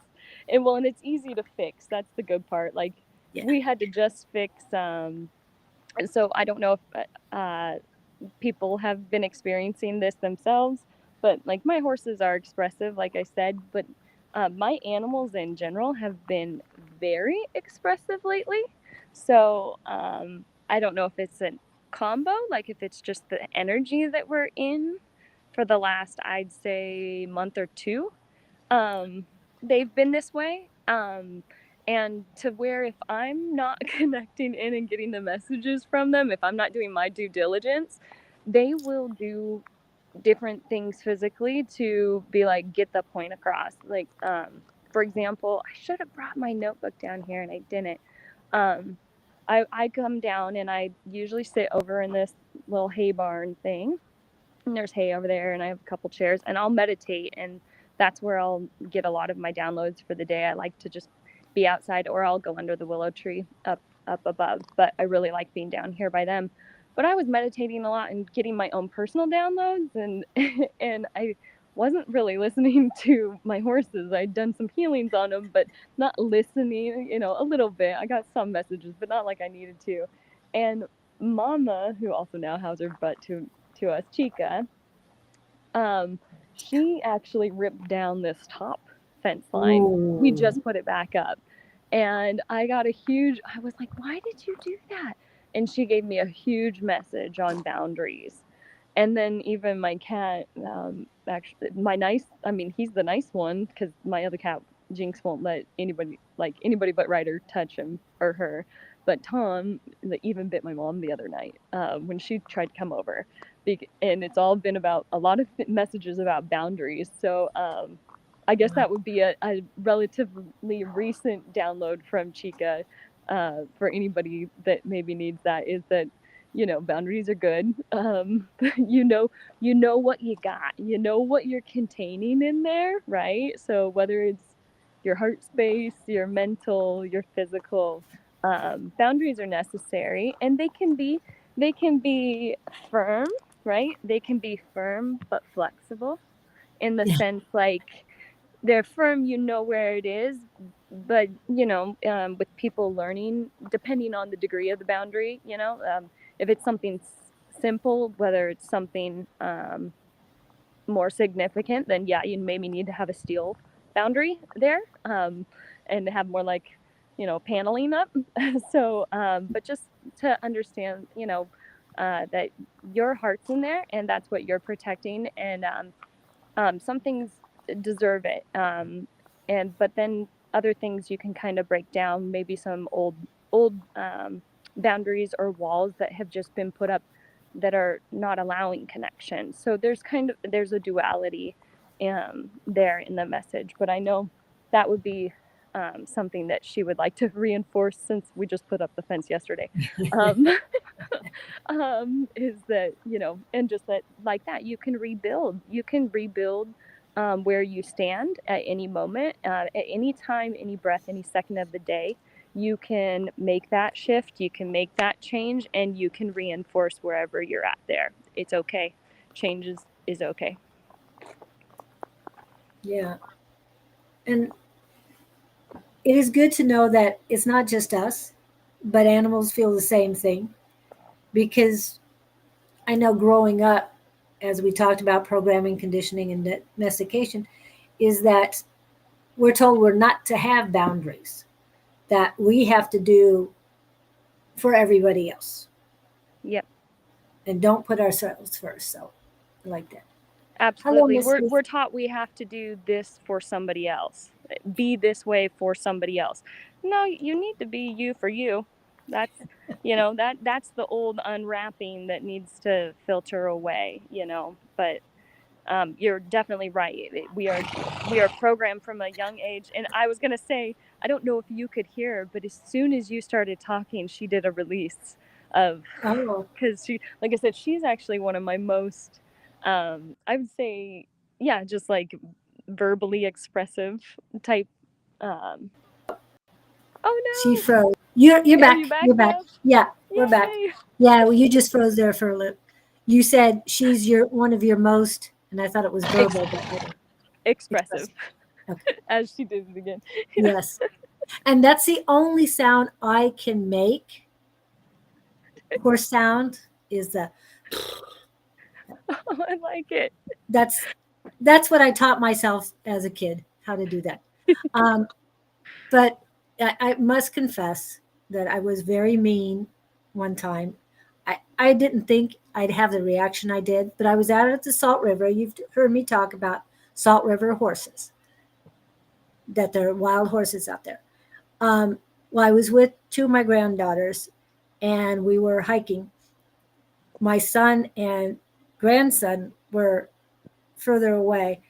And it's easy to fix. That's the good part. Like Yeah. we had to just fix. So I don't know if people have been experiencing this themselves, but like my horses are expressive, like I said, but my animals in general have been very expressive lately. So I don't know if it's a combo, like if it's just the energy that we're in for the last, I'd say, month or 2. um, they've been this way. And to where if I'm not connecting in and getting the messages from them, if I'm not doing my due diligence, they will do different things physically to be like, get the point across. Like, for example, I should have brought my notebook down here and I didn't. Um, I come down and I usually sit over in this little hay barn thing, and there's hay over there, and I have a couple chairs, and I'll meditate, and that's where I'll get a lot of my downloads for the day. I like to just be outside, or I'll go under the willow tree up above, but I really like being down here by them. But I was meditating a lot and getting my own personal downloads, and and I wasn't really listening to my horses. I'd done some healings on them, but not listening, a little bit. I got some messages, but not like I needed to. And Mama, who also now has her butt to us, Chica, um, she actually ripped down this top fence line. We Ooh. just put it back up. And I was like, why did you do that? And she gave me a huge message on boundaries. And then even my cat, actually, he's the nice one, because my other cat, Jinx, won't let anybody but Ryder touch him or her. But Tom even bit my mom the other night when she tried to come over. And it's all been about a lot of messages about boundaries. So I guess Wow. that would be a relatively recent download from Chica for anybody that maybe needs that, is that boundaries are good. you know what you got, what you're containing in there, right? So whether it's your heart space, your mental, your physical, boundaries are necessary, and they can be firm, right? They can be firm but flexible, in the Yeah. sense like they're firm, where it is, but with people learning, depending on the degree of the boundary, if it's something simple, whether it's something more significant, then yeah, you maybe need to have a steel boundary there, and have more like paneling up. So but just to understand, that your heart's in there, and that's what you're protecting. And some things deserve it. But then other things you can kind of break down, maybe some old boundaries or walls that have just been put up that are not allowing connection. So there's a duality there in the message. But I know that would be something that she would like to reinforce, since we just put up the fence yesterday. Is that, and just that, like that, you can rebuild. Where you stand at any moment, at any time, any breath, any second of the day. You can make that shift, you can make that change, and you can reinforce wherever you're at there. It's okay. Change is okay. Yeah. And it is good to know that it's not just us, but animals feel the same thing. Because I know growing up, as we talked about programming, conditioning, and domestication, is that we're told we're not to have boundaries, that we have to do for everybody else Yep. and don't put ourselves first. So I like that. Absolutely. We're taught we have to do this for somebody else. Be this way for somebody else. No, you need to be you for you. That's that's the old unwrapping that needs to filter away, But you're definitely right. We are programmed from a young age. And I was gonna say, I don't know if you could hear, but as soon as you started talking, she did a release of, because she, like I said, she's actually one of my most, I would say, yeah, just like verbally expressive type. Oh no! She froze. You're Are you back. back You're back. now? Yeah, we're back. Yay! Yeah, well, you just froze there for a little. You said she's one of your most, and I thought it was verbal, but expressive. Okay. As she did it again. Yes, and that's the only sound I can make. Horse sound is the. Oh, I like it. That's what I taught myself as a kid, how to do that. But I must confess that I was very mean one time. I didn't think I'd have the reaction I did, but I was out at the Salt River. You've heard me talk about Salt River horses, that there are wild horses out there. Well, I was with two of my granddaughters, and we were hiking. My son and grandson were further away,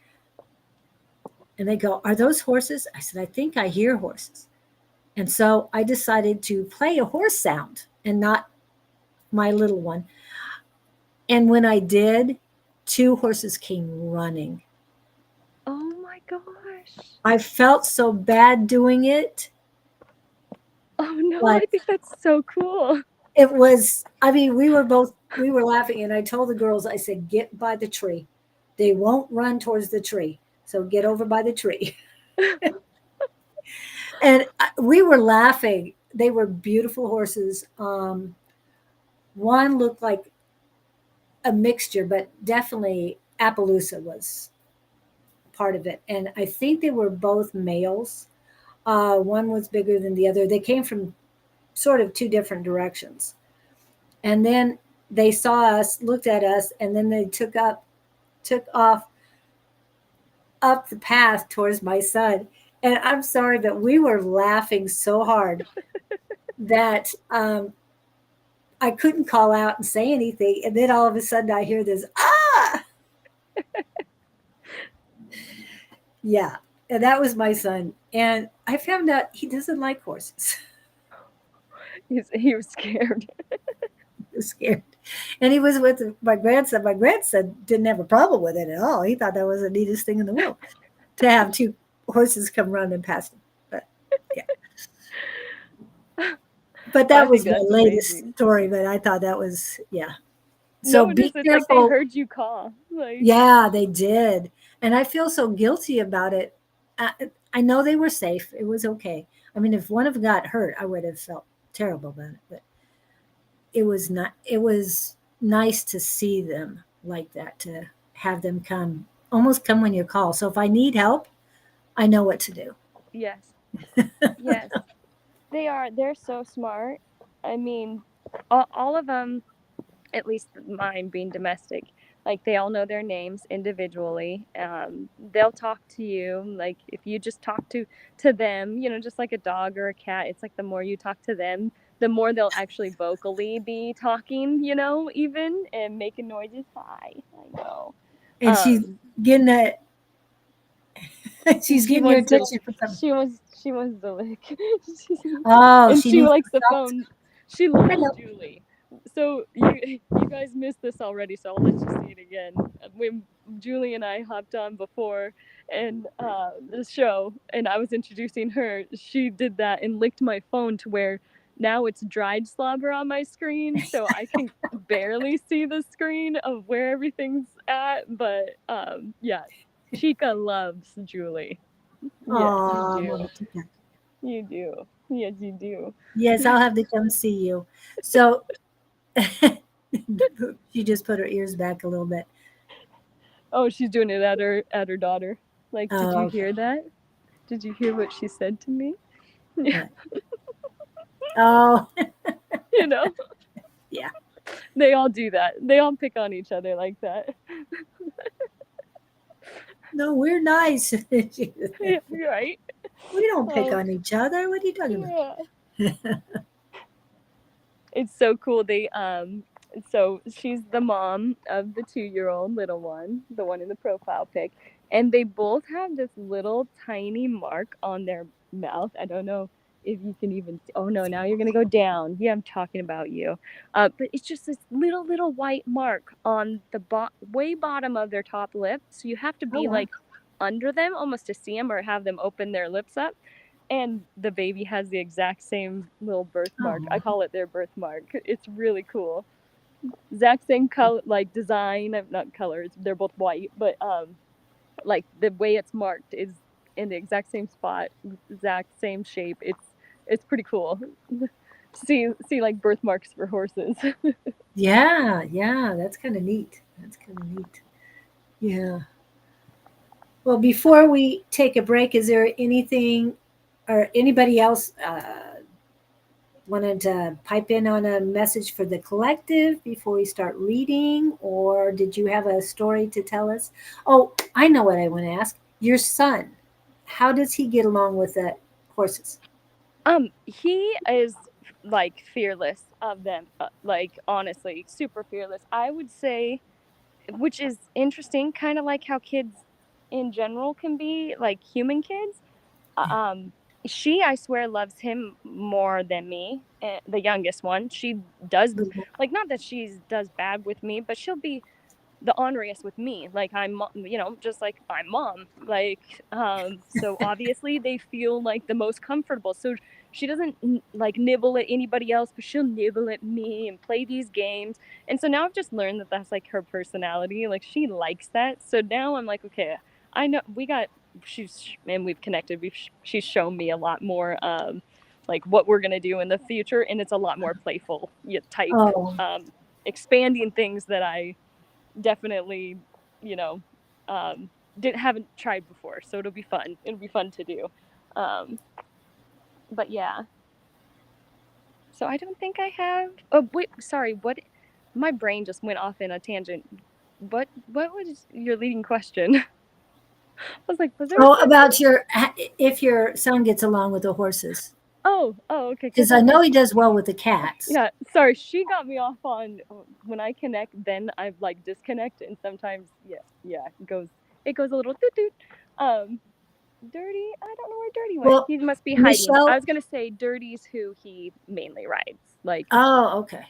and they go, "Are those horses?" I said, "I think I hear horses." And so I decided to play a horse sound and not my little one. And when I did, two horses came running. Oh my gosh. I felt so bad doing it. Oh no, But I think that's so cool. it was, I mean, we were laughing, and I told the girls, I said, "Get by the tree. They won't run towards the tree. So get over by the tree." And we were laughing. They were beautiful horses. One looked like a mixture, but definitely Appaloosa was part of it. And I think they were both males. One was bigger than the other. They came from sort of two different directions. And then they saw us, looked at us, and then they took off up the path towards my son. And I'm sorry, but we were laughing so hard that I couldn't call out and say anything. And then all of a sudden I hear this, "Ah!" Yeah. And that was my son. And I found out he doesn't like horses. He was scared. He was scared. And he was with my grandson. My grandson didn't have a problem with it at all. He thought that was the neatest thing in the world to have two horses come running past him. But yeah. But that was my latest story. But I thought that was, yeah. So no, be it's careful. Like they heard you call. Like, yeah, they did. And I feel so guilty about it. I know they were safe. It was okay. I mean, if one of them got hurt, I would have felt terrible about it. But it was not. It was nice to see them like that. To have them almost come when you call. So if I need help, I know what to do. yes, yes, they are. They're so smart. I mean, all of them, at least mine being domestic, Like they all know their names individually. They'll talk to you. Like if you just talk to them, you know, just like a dog or a cat, it's like the more you talk to them, the more they'll actually vocally be talking, you know, even and making noises. Hi, I know. And she's Um, getting that. She's she getting your wants to attention for something. she wants to lick. Oh, And she she needs likes the the felt. phone. She loves Hello. Julie. So you guys missed this already, so I'll let you see it again. When Julie and I hopped on before and the show, and I was introducing her, she did that and licked my phone to where now it's dried slobber on my screen, so I can barely see the screen of where everything's at. But yeah, Chica loves Julie. Yes, you Oh, do. Mama Tika. You do. Yes, you do. Yes, I'll have to come see you. So she just put her ears back a little bit. Oh, she's doing it at her daughter. Like, did Oh, you okay. hear that? Did you hear what she said to me? Yeah, What? Oh, you know, yeah. they all do that. They all pick on each other like that. No, we're nice. We Yeah, right? don't pick Oh, on each other. What are you talking yeah. about? It's so cool. So she's the mom of the 2-year-old little one, the one in the profile pic, and they both have this little tiny mark on their mouth. I don't know if you can even see. Oh no, now you're gonna go down. Yeah, I'm talking about you. But it's just this little white mark on the way bottom of their top lip. So you have to Oh, be wow. like under them almost to see them or have them open their lips up, and the baby has the exact same little birthmark. I Oh, call it their birthmark. It's really cool. Exact same color, like design, not colors. They're both white, but like the way it's marked is in the exact same spot, exact same shape. It's pretty cool. See like birthmarks for horses. yeah, yeah. That's kind of neat. That's kind of neat. Yeah. Well, before we take a break, is there anything or anybody else wanted to pipe in on a message for the collective before we start reading, or did you have a story to tell us? Oh, I know what I want to ask. Your son, how does he get along with the horses? He is like fearless of them. Like honestly, super fearless. I would say, which is interesting, kind of like how kids in general can be, like human kids. Yeah. Um, she, I swear, loves him more than me, the youngest one. She does, Little- like, not that she does bad with me, but she'll be the honoriest with me, like I'm, you know, just like I'm mom, like so obviously they feel like the most comfortable, so she doesn't like nibble at anybody else, but she'll nibble at me and play these games. And so now I've just learned that that's like her personality, like she likes that. So now I'm like, okay, I know we got, she's, and we've connected, she's shown me a lot more like what we're gonna do in the future, and it's a lot more playful, yeah, type, Oh, expanding things that I definitely, you know, didn't haven't tried before. So it'll be fun. It'll be fun to do. Um, but yeah. So I don't think I have. Oh wait, sorry. What? My brain just went off in a tangent. What was your leading question? I was like, was there a oh, question? about your if your son gets along with the horses, Oh, okay. because Because I know I he does well with the cats. yeah, sorry, she got me off on when I connect, then I like disconnect, and sometimes yeah, it goes a little toot toot. Um, Dirty, I don't know where Dirty went. Well, He must be hiding. I Michelle. was gonna say Dirty's who he mainly rides, like, Oh, okay.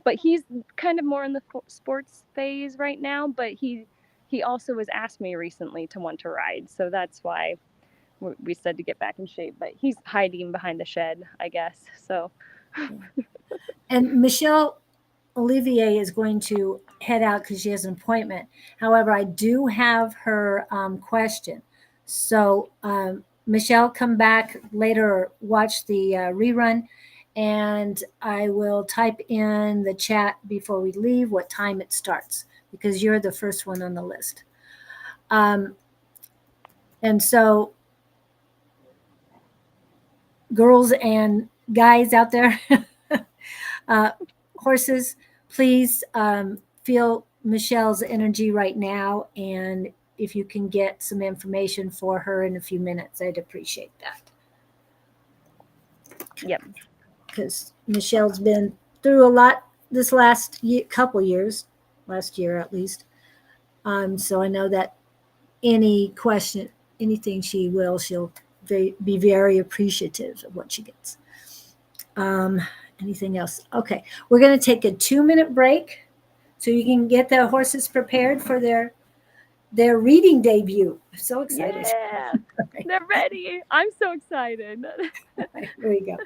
but he's kind of more in the sports phase right now. But he also has asked me recently to want to ride, so that's why we said to get back in shape. But he's hiding behind the shed, I guess. So And Michelle Olivier is going to head out because she has an appointment. However, I do have her question. So, Michelle, come back later or watch the rerun, and I will type in the chat before we leave what time it starts because you're the first one on the list. Um, and so, girls and guys out there, uh, horses, please feel Michelle's energy right now, and if you can get some information for her in a few minutes, I'd appreciate that. Yep. Because Michelle's been through a lot this last couple years, last year at least. So I know that any question, anything she'll be very appreciative of what she gets. Anything else? Okay, we're going to take a 2-minute break so you can get the horses prepared for their reading debut. I'm so excited. Yeah, they're ready. I'm so excited. Right, here we go.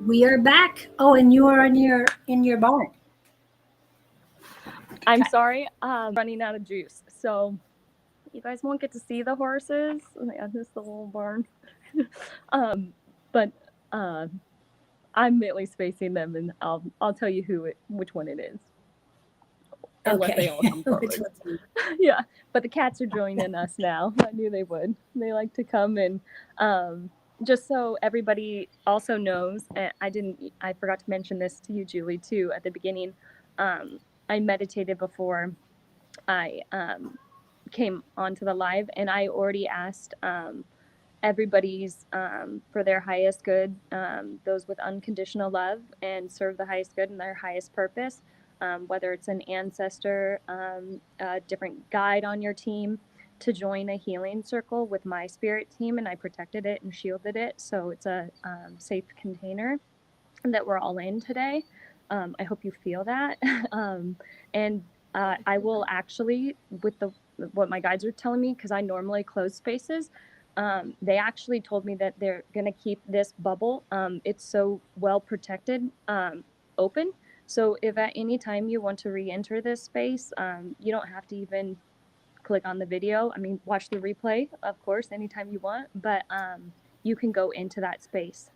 We are back. Oh, and you are in your barn. I'm sorry, running out of juice, so you guys won't get to see the horses. Yeah, this is the little barn. But I'm mainly spacing them, and I'll tell you which one it is. Unless they all come forward. Yeah, but the cats are joining us now. I knew they would. They like to come, and just so everybody also knows, I forgot to mention this to you, Julie, too, at the beginning. I meditated before I came onto the live, and I already asked everybody's for their highest good, those with unconditional love and serve the highest good and their highest purpose, whether it's an ancestor, a different guide on your team, to join a healing circle with my spirit team, and I protected it and shielded it, so it's a safe container that we're all in today. I hope you feel that. And I will actually, with what my guides are telling me, because I normally close spaces, they actually told me that they're going to keep this bubble, it's so well protected, open. So if at any time you want to re-enter this space, you don't have to even click on the video. I mean, watch the replay, of course, anytime you want, but you can go into that space.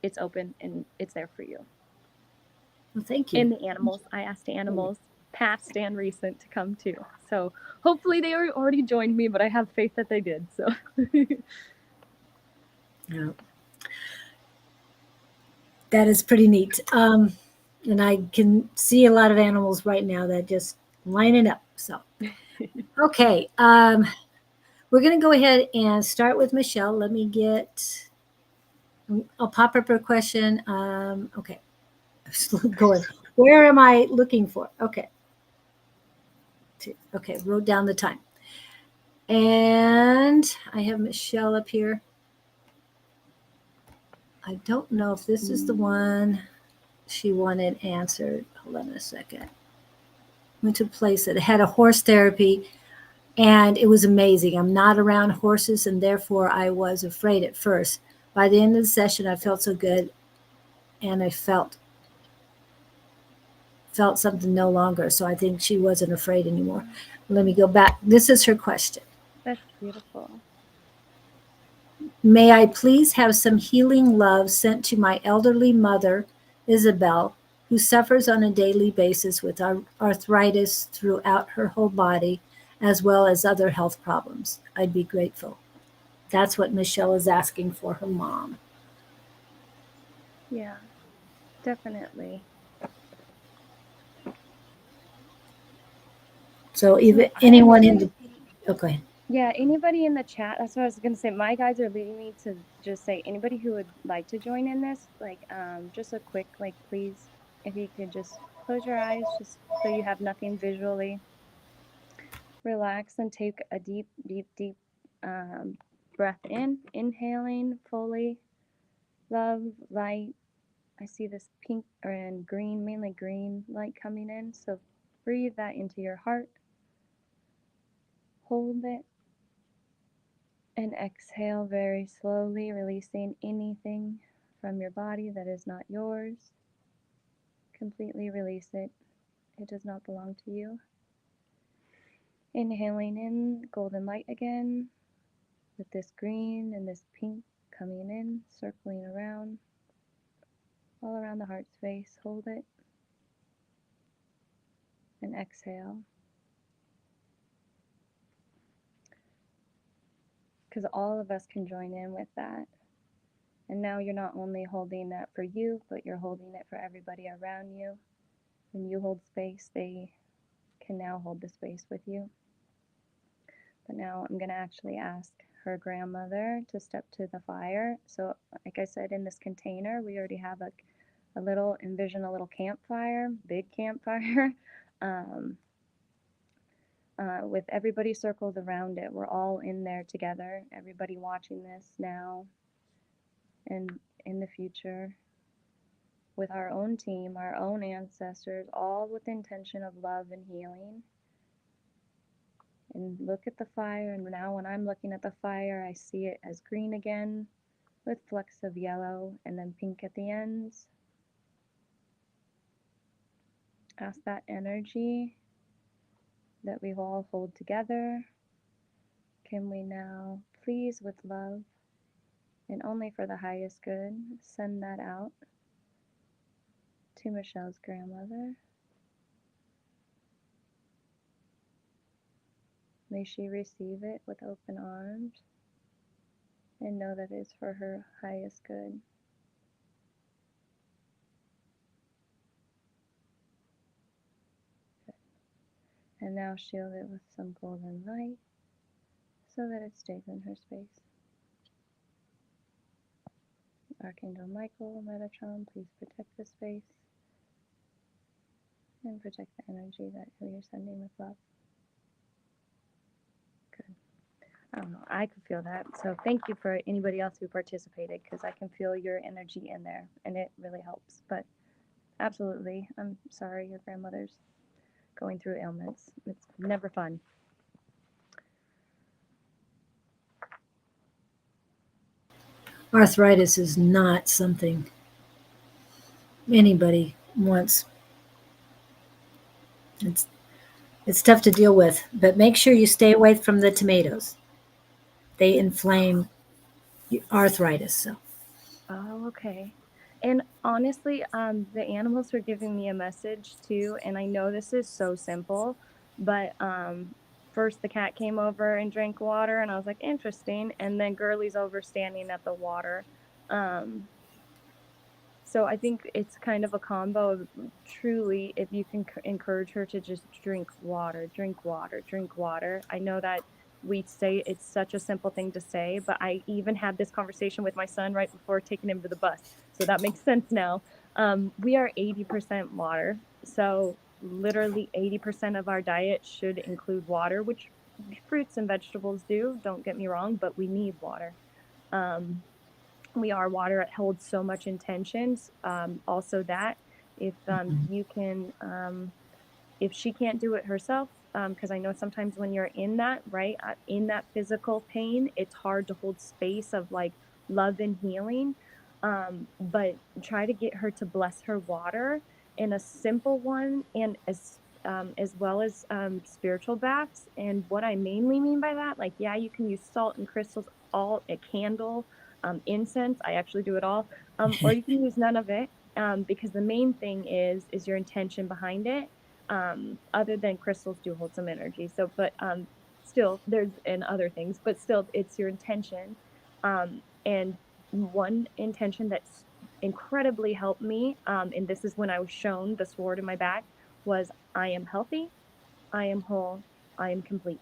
It's open and it's there for you. Well, thank you. And the animals, I asked the animals, past and recent, to come too. So hopefully they already joined me, but I have faith that they did. So. Yeah. That is pretty neat. And I can see a lot of animals right now that just lining up. So, okay. We're going to go ahead and start with Michelle. Let me I'll pop up her question. Okay. Going. Where am I looking for? Okay. Okay. Wrote down the time. And I have Michelle up here. I don't know if this is the one she wanted answered. Hold on a second. Went to a place that had a horse therapy, and it was amazing. I'm not around horses, and therefore I was afraid at first. By the end of the session, I felt so good, and I felt something no longer. So I think she wasn't afraid anymore. Let me go back. This is her question. That's beautiful. May I please have some healing love sent to my elderly mother, Isabel, who suffers on a daily basis with arthritis throughout her whole body, as well as other health problems. I'd be grateful. That's what Michelle is asking for her mom. Yeah, definitely. So, even So I anyone in actually, the okay, yeah, anybody in the chat, that's what I was gonna say. My guides are leading me to just say anybody who would like to join in this, like, just a quick, like, please, if you could just close your eyes, just so you have nothing visually. Relax and take a deep, deep, deep breath in, inhaling fully. Love, light. I see this pink and green, mainly green light coming in. So breathe that into your heart. Hold it. And exhale very slowly, releasing anything from your body that is not yours. Completely release it. It does not belong to you. Inhaling in golden light again, with this green and this pink coming in, circling around, all around the heart space. Hold it. And exhale. Because all of us can join in with that. And now you're not only holding that for you, but you're holding it for everybody around you. When you hold space, they can now hold the space with you. But now I'm going to actually ask her grandmother to step to the fire. So, like I said, in this container, we already have a little, envision a little campfire, big campfire, with everybody circled around it. We're all in there together, everybody watching this now and in the future, with our own team, our own ancestors, all with the intention of love and healing. And look at the fire, and now when I'm looking at the fire, I see it as green again, with flecks of yellow and then pink at the ends. Ask that energy that we all hold together. Can we now, please, with love and only for the highest good, send that out to Michelle's grandmother? May she receive it with open arms and know that it is for her highest good. And now shield it with some golden light so that it stays in her space. Archangel Michael, Metatron, please protect the space and protect the energy that you're sending with love. Good. I don't know, I could feel that. So thank you for anybody else who participated, because I can feel your energy in there and it really helps. But absolutely, I'm sorry your grandmother's going through ailments. It's never fun. arthritis is not something anybody wants. It's it's tough to deal with, but make sure you stay away from the tomatoes. They inflame arthritis. So Oh, okay. And honestly, the animals were giving me a message too, and I know this is so simple, but first the cat came over and drank water, and I was like, interesting, and then Girly's over standing at the water. Um, so I think it's kind of a combo of, truly, if you can encourage her to just drink water, drink water, drink water. I know that we say it's such a simple thing to say, but I even had this conversation with my son right before taking him to the bus. So that makes sense now. We are 80% water. So literally 80% of our diet should include water, which fruits and vegetables do, don't get me wrong, but we need water. we are water. It holds so much intentions. Also that if you can, if she can't do it herself, because I know sometimes when you're in that, right, in that physical pain, it's hard to hold space of like love and healing. But try to get her to bless her water in a simple one, and as well as spiritual baths. And what I mainly mean by that, like, yeah, you can use salt and crystals, all a candle, incense. I actually do it all, or you can use none of it, because the main thing is your intention behind it. Other than crystals do hold some energy. So, but still, there's and other things, but still, it's your intention. And one intention that's incredibly helped me, and this is when I was shown the sword in my back, was I am healthy, I am whole, I am complete.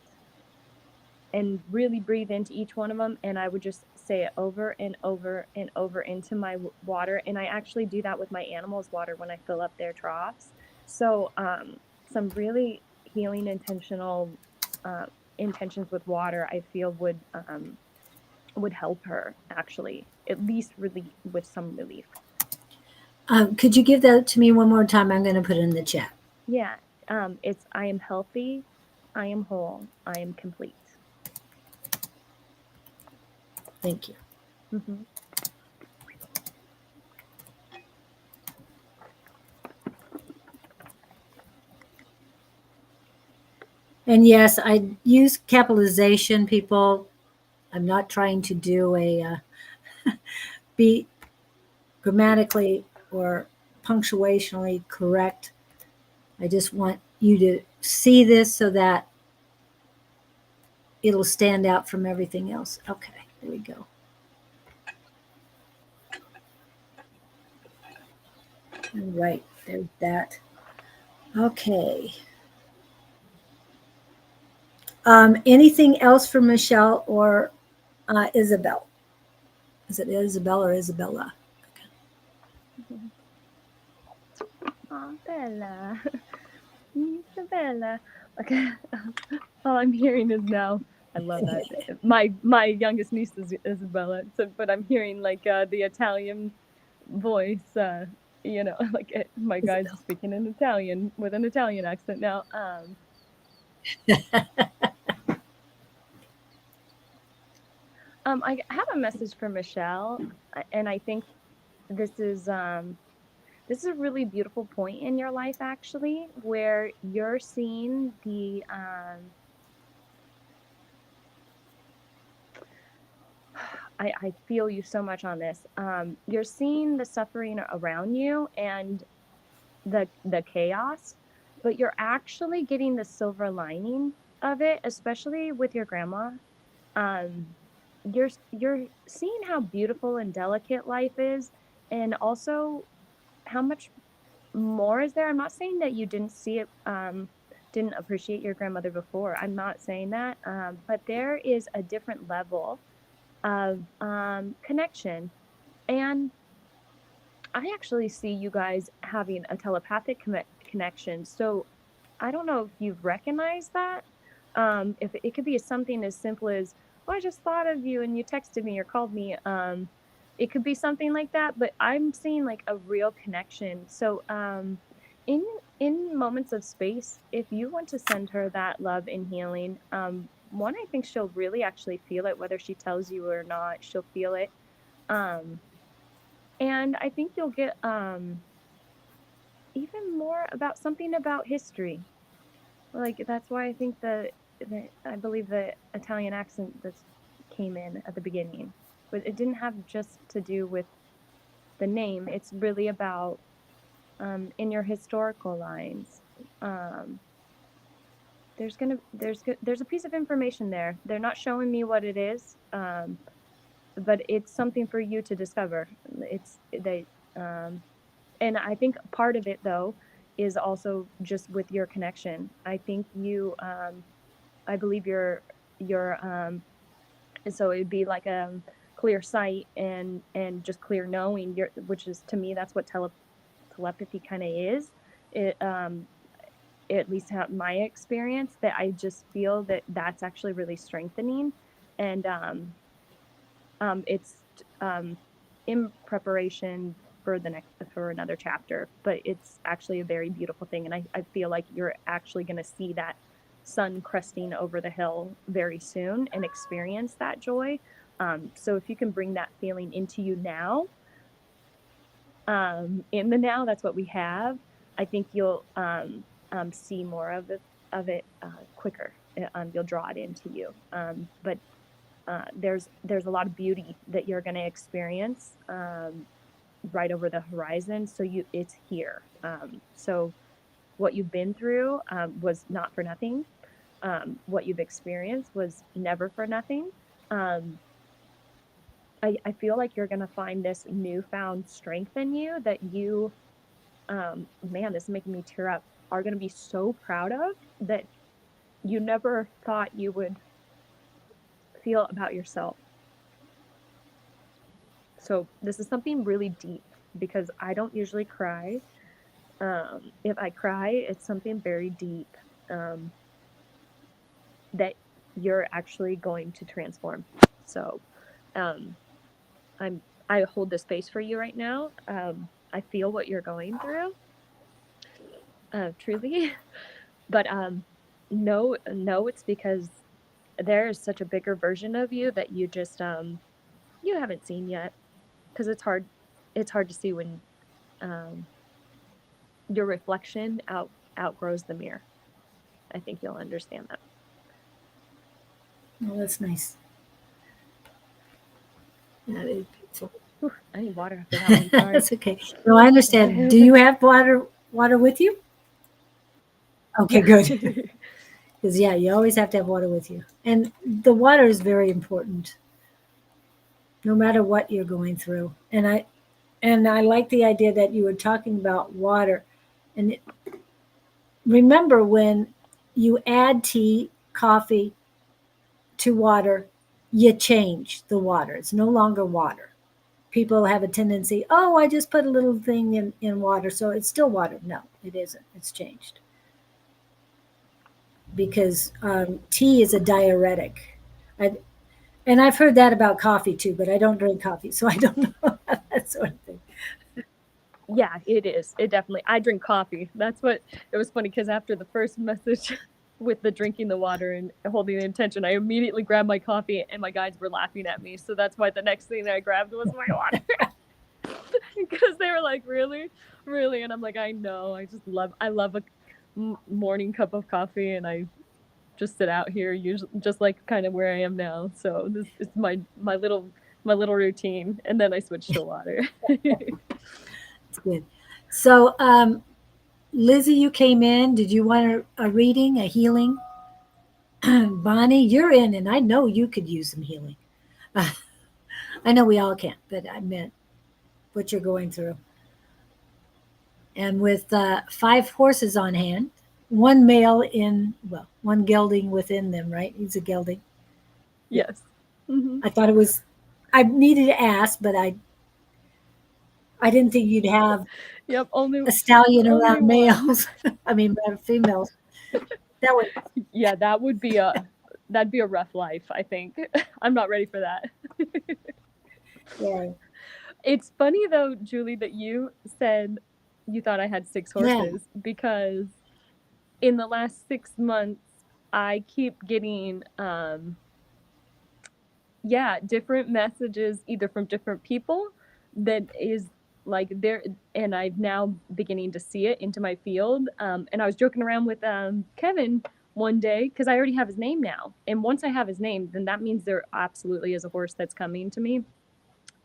And really breathe into each one of them, and I would just say it over and over and over into my water. And I actually do that with my animals' water when I fill up their troughs. So some really healing intentional intentions with water, I feel would help her actually at least really with some relief. Could you give that to me one more time? I'm going to put it in the chat. Yeah, it's I am healthy, I am whole, I am complete. Thank you. Mm-hmm. And yes, I use capitalization, people. I'm not trying to do be grammatically or punctuationally correct. I just want you to see this so that it'll stand out from everything else. Okay, there we go. All right, there's that. Okay. Anything else for Michelle or Isabel? Is it Isabel or Isabella? Oh, Bella. Isabella. Okay. All I'm hearing is now. I love that. My youngest niece is Isabella. So, but I'm hearing like the Italian voice. You know, like my guy's Isabel. speaking in Italian with an Italian accent now. I have a message for Michelle, and I think this is this is a really beautiful point in your life actually, where you're seeing the I feel you so much on this. You're seeing the suffering around you and the chaos, but you're actually getting the silver lining of it, especially with your grandma. Um, you're seeing how beautiful and delicate life is, and also how much more is there. I'm not saying that you didn't see it, didn't appreciate your grandmother before. I'm not saying that, but there is a different level of connection. And I actually see you guys having a telepathic connection. So I don't know if you've recognized that. If it could be something as simple as, "Oh, I just thought of you and you texted me or called me." It could be something like that, but I'm seeing like a real connection. So in in moments of space, if you want to send her that love and healing, one, I think she'll really actually feel it, whether she tells you or not. She'll feel it. Um, and I think you'll get even more about something about history. Like that's why I think the I believe the Italian accent that came in at the beginning, but it didn't have just to do with the name. It's really about in your historical lines. Um, there's a piece of information there. They're not showing me what it is, but it's something for you to discover. It's they and I think part of it though is also just with your connection. I think you I believe your so it'd be like a clear sight and just clear knowing, your which is, to me, that's what telepathy kind of is. It at least have my experience, that I just feel that that's actually really strengthening. And it's in preparation for another chapter, but it's actually a very beautiful thing, and I feel like you're actually going to see that sun cresting over the hill very soon and experience that joy. So if you can bring that feeling into you now, in the now, that's what we have. I think you'll see more of it quicker. You'll draw it into you. But there's a lot of beauty that you're going to experience right over the horizon. So it's here. So what you've been through was not for nothing. What you've experienced was never for nothing. I feel like you're going to find this newfound strength in you that you, man, this is making me tear up, are going to be so proud of, that you never thought you would feel about yourself. So this is something really deep, because I don't usually cry. If I cry, it's something very deep that you're actually going to transform. So I hold this space for you right now. I feel what you're going through, truly. But no, it's because there is such a bigger version of you that you just you haven't seen yet, because it's hard to see when your reflection outgrows the mirror. I think you'll understand that. Oh, that's nice. That is beautiful. Whew, I need water after that one. Sorry. That's okay. No, I understand. Do you have water with you? Okay, good. Because yeah, you always have to have water with you, and the water is very important, no matter what you're going through. And I like the idea that you were talking about water, and remember when you add tea, coffee to water, you change the water. It's no longer water. People have a tendency, oh, I just put a little thing in water, so it's still water. No, it isn't. It's changed. Because tea is a diuretic. I, and I've heard that about coffee too, but I don't drink coffee, so I don't know that sort of thing. Yeah, it is. It definitely. I drink coffee. That's what. It was funny, because after the first message with the drinking the water and holding the intention, I immediately grabbed my coffee, and my guides were laughing at me. So that's why the next thing I grabbed was my water. Because they were like, really, really, and I'm like, I know. I love a morning cup of coffee, and I just sit out here, usually just like kind of where I am now. So this is my little routine, and then I switch to water. It's good. So, Lizzie, you came in. Did you want a reading, a healing? Bonnie, you're in, and I know you could use some healing. I know we all can, but I meant what you're going through. And with 5 horses on hand, one male one gelding within them, right? He's a gelding. Yes. Mm-hmm. I thought it was, I needed to ask, but I didn't think you'd have Yep. Only a stallion around one. males. I mean, females. That would, Yeah, that'd be a rough life, I think. I'm not ready for that. yeah. It's funny though, Julie, that you said you thought I had 6 horses, because in the last 6 months I keep getting different messages, either from different people, that is like there, and I'm now beginning to see it into my field. And I was joking around with Kevin one day, because I already have his name now, and once I have his name, then that means there absolutely is a horse that's coming to me.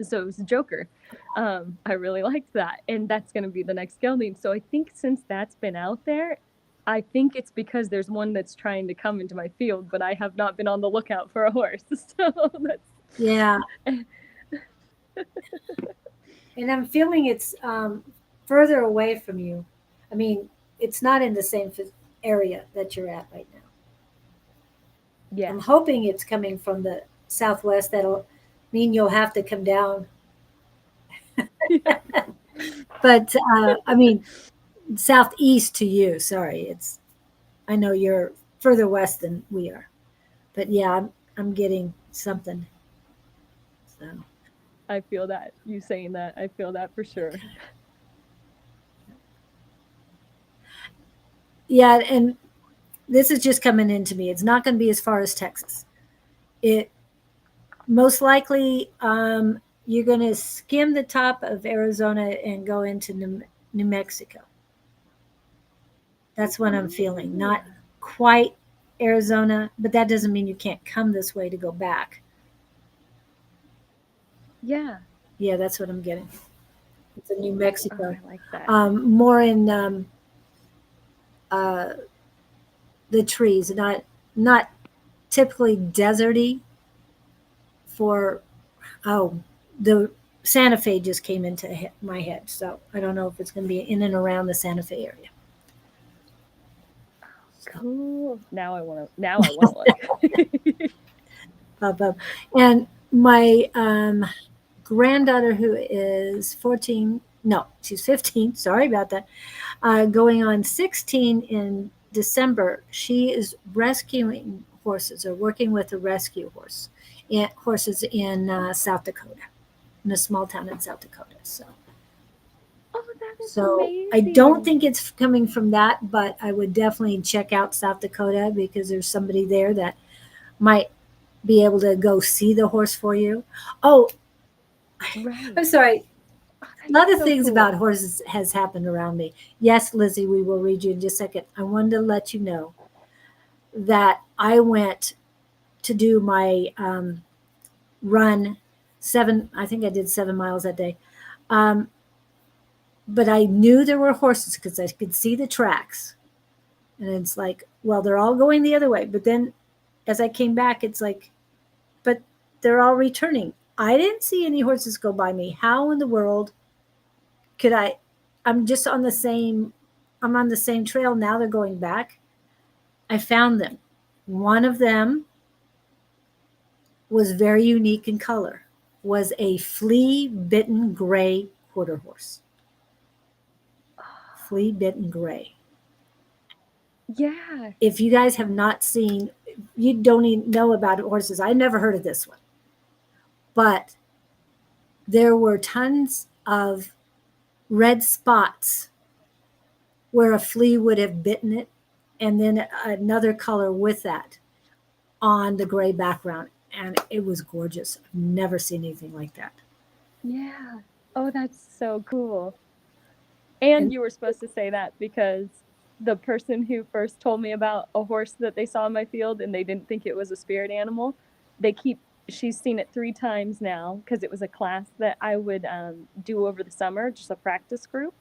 So it was a joker. I really liked that, and that's going to be the next gelding. So I think since that's been out there, I think it's because there's one that's trying to come into my field, but I have not been on the lookout for a horse. So that's Yeah. And I'm feeling it's further away from you. I mean, it's not in the same area that you're at right now. yeah. I'm hoping it's coming from the southwest. That'll mean you'll have to come down. But I mean, southeast to you. Sorry, I know you're further west than we are. But yeah, I'm getting something. So I feel that you saying that. I feel that for sure. Yeah, and this is just coming into me. It's not going to be as far as Texas. It most likely you're going to skim the top of Arizona and go into New Mexico. That's what I'm feeling. Not quite Arizona, but that doesn't mean you can't come this way to go back. Yeah. Yeah, that's what I'm getting. It's a New Oh, Mexico. I like that. More in uh, the trees, not typically deserty for oh the Santa Fe just came into my head, so I don't know if it's going to be in and around the Santa Fe area. So, Cool. Now I want to. Now I want to look. and my granddaughter, who is 14, no, she's 15. Sorry about that. Going on 16 in December. She is rescuing horses or working with a rescue horses in South Dakota, in a small town in South Dakota. Oh, that is So I don't amazing. think it's coming from that, but I would definitely check out South Dakota because there's somebody there that might be able to go see the horse for you. Oh, Right. I'm sorry. Oh, A that's lot of so things cool. about horses has happened around me. Yes, Lizzie, we will read you in just a second. I wanted to let you know that I went to do my run I think I did 7 miles that day. Um, but I knew there were horses because I could see the tracks. And it's like, well, they're all going the other way. But then as I came back, it's like, but they're all returning. I didn't see any horses go by me. How in the world could I? I'm just on the same, I'm on the same trail. Now they're going back. I found them. One of them was very unique in color, was a flea bitten gray quarter horse. Flea bitten gray. Yeah. If you guys have not seen, you don't even know about horses. I never heard of this one, but there were tons of red spots where a flea would have bitten it, and then another color with that on the gray background. And it was gorgeous. I've never seen anything like that. Yeah. Oh, that's so cool. And And you were supposed to say that because the person who first told me about a horse that they saw in my field and they didn't think it was a spirit animal, they keep she's seen it 3 times now because it was a class that I would do over the summer, just a practice group,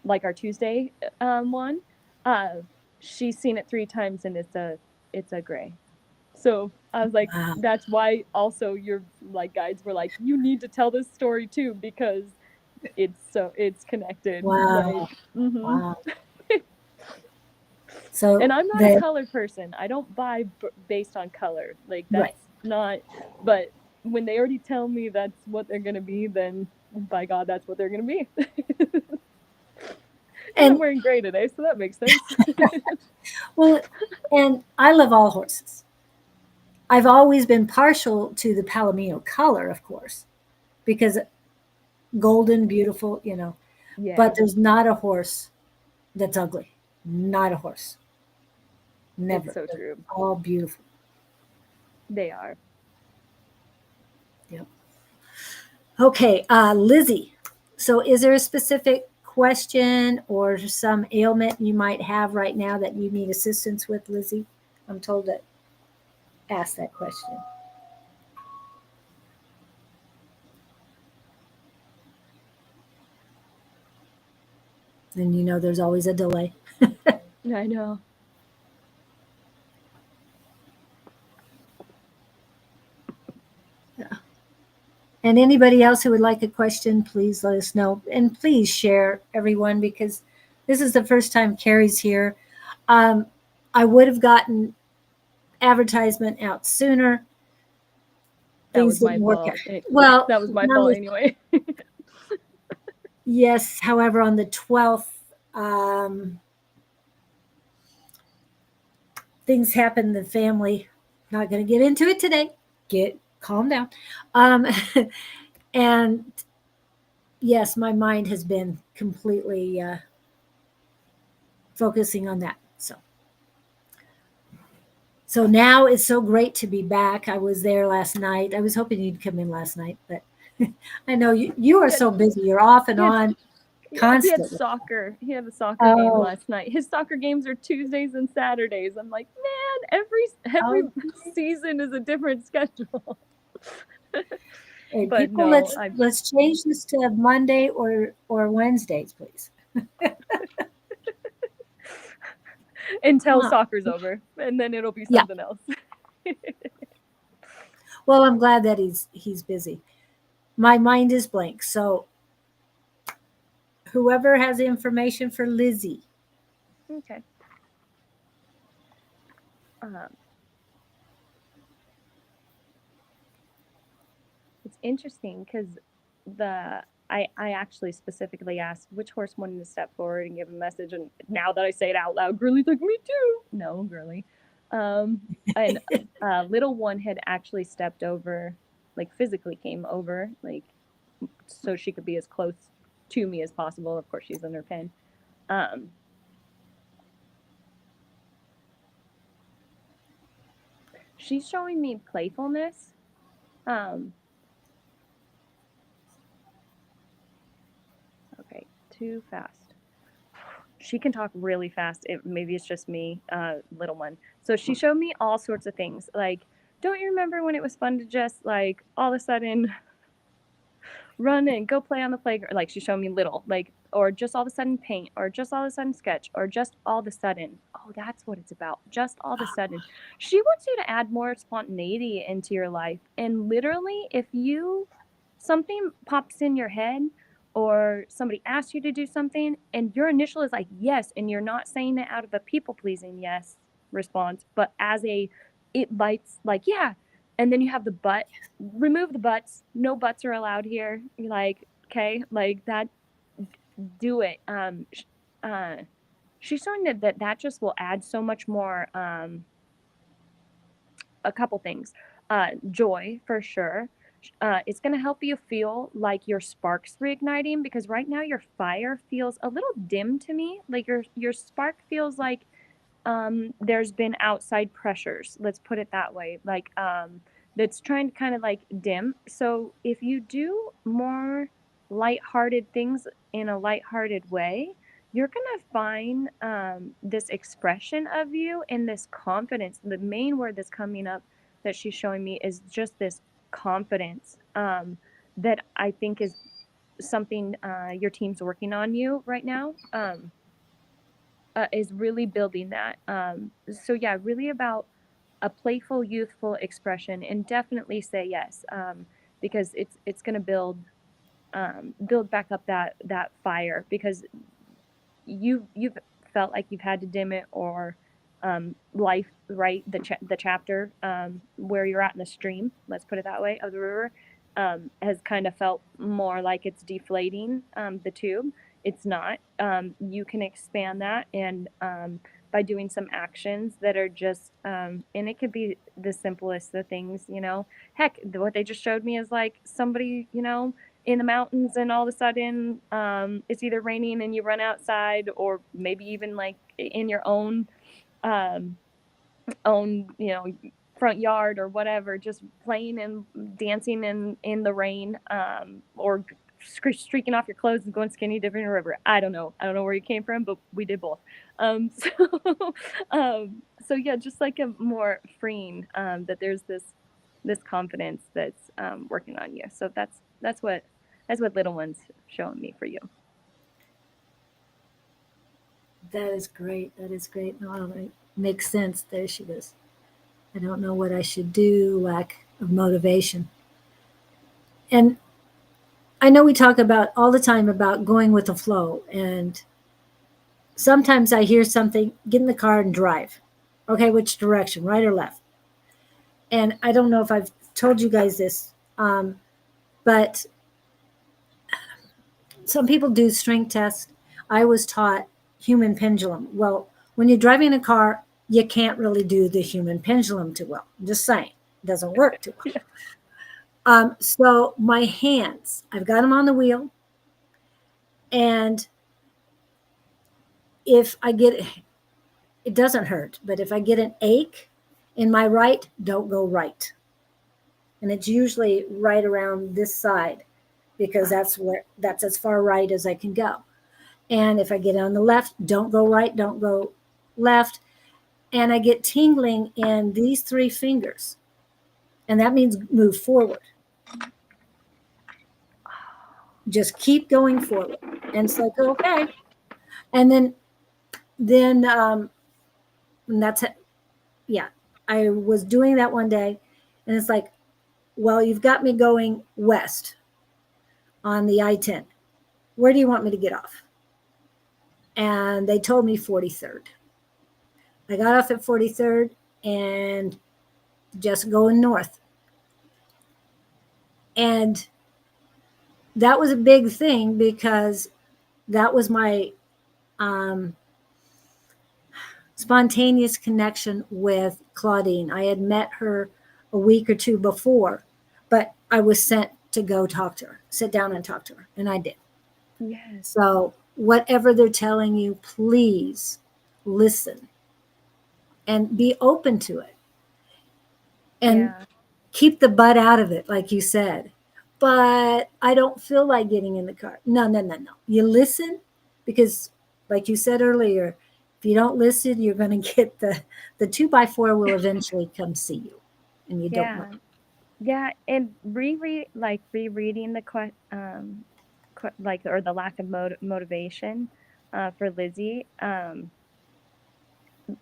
like our Tuesday one. Uh, she's seen it 3 times and it's a gray. So I was like, wow, that's why also your like guides were like, you need to tell this story too because it's connected, right? wow, Mm-hmm. wow. So And I'm not a the color person. I don't buy based on color. Like right. that's not. But when they already tell me that's what they're gonna be, then by God, that's what they're gonna be. And I'm And wearing gray today, so that makes sense. well, and I love all horses. I've always been partial to the Palomino color, of course, because golden, beautiful, Yeah, but there's not a horse that's ugly. Not a horse. it's Never. so They're true. all beautiful. They are. Yep. Okay, Lizzie. So, is there a specific question or some ailment you might have right now that you need assistance with, Lizzie? I'm told to ask that question. And there's always a delay. I know. Yeah. And anybody else who would like a question, please let us know. And please share, everyone, because this is the first time Kari's here. Um, I would have gotten advertisement out sooner. That Things was my didn't work out. fault. Well, That was my not fault only, anyway. yes, however, on the 12th, things happened in the family. Not going to get into it today. Calm down. Um, And yes, my mind has been completely focusing on that. So now it's so great to be back. I was there last night. I was hoping you'd come in last night, but I know you are He had, so busy. You're off and he had, on he had constantly. soccer. He had a soccer game Oh, last night. His soccer games are Tuesdays and Saturdays. I'm like, man, every oh. season is a different schedule. Hey, But people, no, let's change this to Monday or Wednesdays, please. until Huh. soccer's over, and then it'll be Yeah. something else. Well, I'm glad that he's busy. My mind is blank. So whoever has information for Lizzie. Okay. It's interesting because I actually specifically asked which horse wanted to step forward and give a message, and now that I say it out loud, Girly's like, me too. No, Girly. And little one had actually stepped over, like physically came over, like so she could be as close to me as possible. Of course, she's in her pen. She's showing me playfulness. Okay, too fast. She can talk really fast. Maybe it's just me, little one. So she showed me all sorts of things. Like, don't you remember when it was fun to just like all of a sudden run and go play on the playground? Like she showed me little, like, or just all of a sudden paint, or just all of a sudden sketch, or just all of a sudden. Oh, that's what it's about. Just all of a sudden. She wants you to add more spontaneity into your life. And literally, if something pops in your head, or somebody asks you to do something and your initial is like yes, and you're not saying it out of a people pleasing yes response, but as it bites, like yeah, and then you have the but, remove the buts, no buts are allowed here. You're like, okay, like that, do it. She's showing that just will add so much more. A couple things. Joy for sure. It's going to help you feel like your sparks reigniting, because right now your fire feels a little dim to me. Like your spark feels like there's been outside pressures. Let's put it that way. Like that's trying to kind of like dim. So if you do more lighthearted things in a lighthearted way, you're gonna find this expression of you and this confidence. The main word that's coming up that she's showing me is just this confidence, that I think is something your team's working on you right now. Is really building that. So yeah, really about a playful, youthful expression, and definitely say yes, because it's going to build back up that fire, because you've felt like you've had to dim it, or life, right, the chapter where you're at in the stream, let's put it that way, of the river, has kind of felt more like it's deflating the tube. It's not. You can expand that, and by doing some actions that are just and it could be the simplest of things, heck, what they just showed me is like somebody, in the mountains, and all of a sudden it's either raining and you run outside, or maybe even like in your own own front yard or whatever, just playing and dancing in the rain, or streaking off your clothes and going skinny dipping in a river. I don't know where you came from, but we did both. So yeah, just like a more freeing, that there's this confidence that's working on you. So that's what little one's showing me for you. That is great. That is great. No, it makes sense. There she goes. I don't know what I should do. Lack of motivation. And I know we talk about all the time about going with the flow. And sometimes I hear something, get in the car and drive. Okay, which direction, right or left? And I don't know if I've told you guys this, but some people do strength tests. I was taught human pendulum. Well, when you're driving a car, you can't really do the human pendulum too well. I'm just saying, it doesn't work too well. Yeah. So my hands, I've got them on the wheel, and if I get it doesn't hurt, but if I get an ache in my right, don't go right. And it's usually right around this side because that's as far right as I can go. And if I get on the left, don't go right, don't go left. And I get tingling in these three fingers. And that means move forward. Just keep going forward. And it's like, okay. And then and that's it. Yeah. I was doing that one day, and it's like, well, you've got me going west on the I-10. Where do you want me to get off? And they told me 43rd. I got off at 43rd and just going north. And that was a big thing because that was my um, spontaneous connection with Claudine. I had met her a week or two before, but I was sent to go talk to her, sit down and talk to her, and I did. Yes. So, whatever they're telling you, please listen and be open to it. And keep the butt out of it, like you said. But I don't feel like getting in the car. No, no, no, no. You listen because, like you said earlier, if you don't listen, you're going to get the 2x4 will eventually come see you, and you don't know. Yeah, and rereading the like, or the lack of motivation for Lizzie.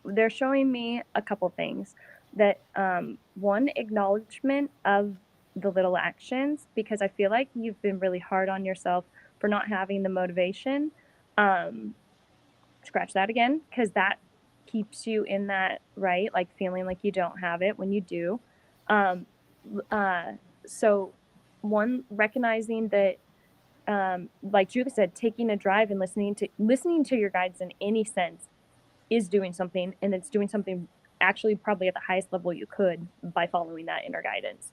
They're showing me a couple things. That one, acknowledgement of the little actions, because I feel like you've been really hard on yourself for not having the motivation. Scratch that again, because that keeps you in that, right, like feeling like you don't have it when you do. um, uh, so one, recognizing that, like Julie said, taking a drive and listening to your guides in any sense is doing something, and it's doing something actually probably at the highest level you could by following that inner guidance.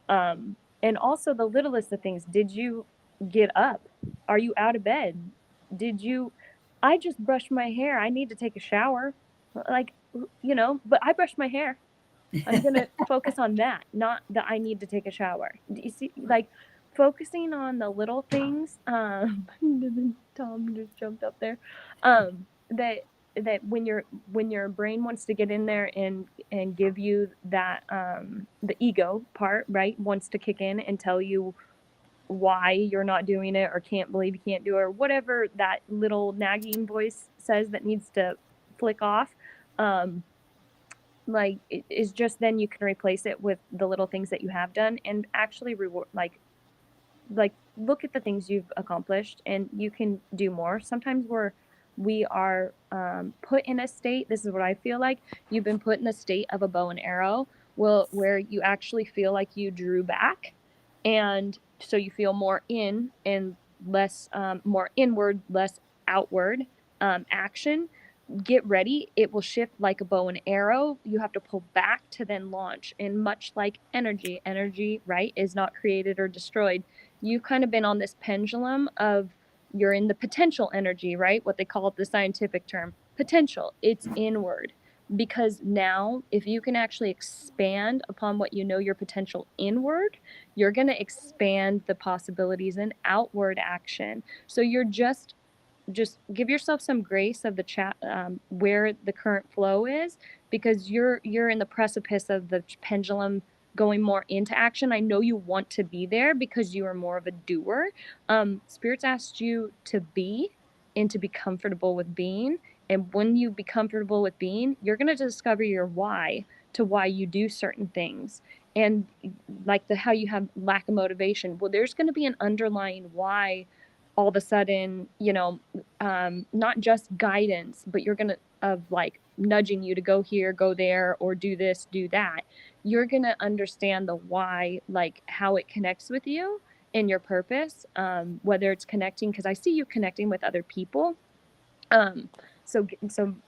And also the littlest of things. Did you get up? Are you out of bed? Did you I just brushed my hair. I need to take a shower. Like, but I brushed my hair. I'm going to focus on that, not that I need to take a shower. Do you see, like, focusing on the little things. Tom just jumped up there. That when your brain wants to get in there and give you that, the ego part, right, wants to kick in and tell you why you're not doing it, or can't believe you can't do it, or whatever that little nagging voice says that needs to flick off. Like, it is just, then you can replace it with the little things that you have done and actually reward, like look at the things you've accomplished, and you can do more. Sometimes we are put in a state, this is what I feel like, you've been put in a state of a bow and arrow, where you actually feel like you drew back, and so you feel more in and less, more inward, less outward action. Get ready, it will shift like a bow and arrow. You have to pull back to then launch. And much like energy, right, is not created or destroyed. You've kind of been on this pendulum of, you're in the potential energy, right, what they call it, the scientific term potential. It's inward, because now if you can actually expand upon what you know your potential inward, you're going to expand the possibilities in outward action. So you're just give yourself some grace of the chat, where the current flow is, because you're in the precipice of the pendulum going more into action. I know you want to be there because you are more of a doer. Spirits asked you to be, and to be comfortable with being. And when you be comfortable with being, you're going to discover your why, to why you do certain things. And like how you have lack of motivation, well, there's going to be an underlying why. All of a sudden, not just guidance, but you're gonna, of like nudging you to go here, go there, or do this, do that. You're gonna understand the why, like how it connects with you and your purpose. Whether it's connecting, because I see you connecting with other people. So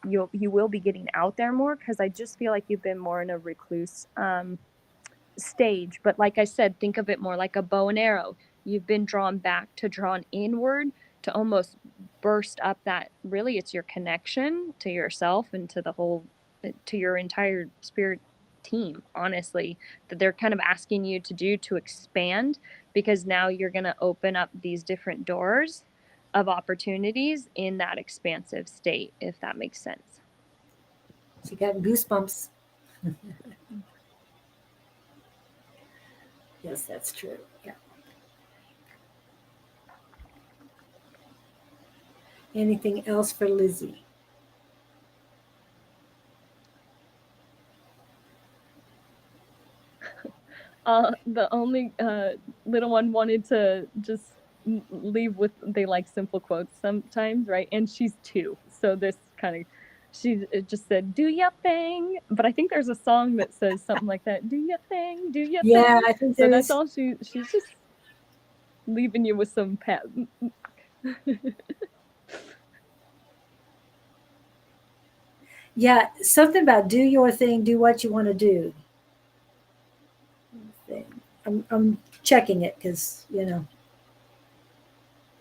you will be getting out there more, because I just feel like you've been more in a recluse stage. But like I said, think of it more like a bow and arrow. You've been drawn back to drawn inward to almost burst up that, really it's your connection to yourself and to the whole, to your entire spirit team, honestly, that they're kind of asking you to do, to expand, because now you're going to open up these different doors of opportunities in that expansive state, if that makes sense. She got goosebumps. Yes, that's true. Yeah. Anything else for Lizzie? The only little one wanted to just leave with, they like simple quotes sometimes, right? And she's 2, so this kind of, she just said, "Do your thing," but I think there's a song that says something like that. Do your thing, do your Yeah, thing. I think So there that's is. all she's just leaving you with some pat. Yeah, something about do your thing, do what you want to do. Thing. I'm checking it because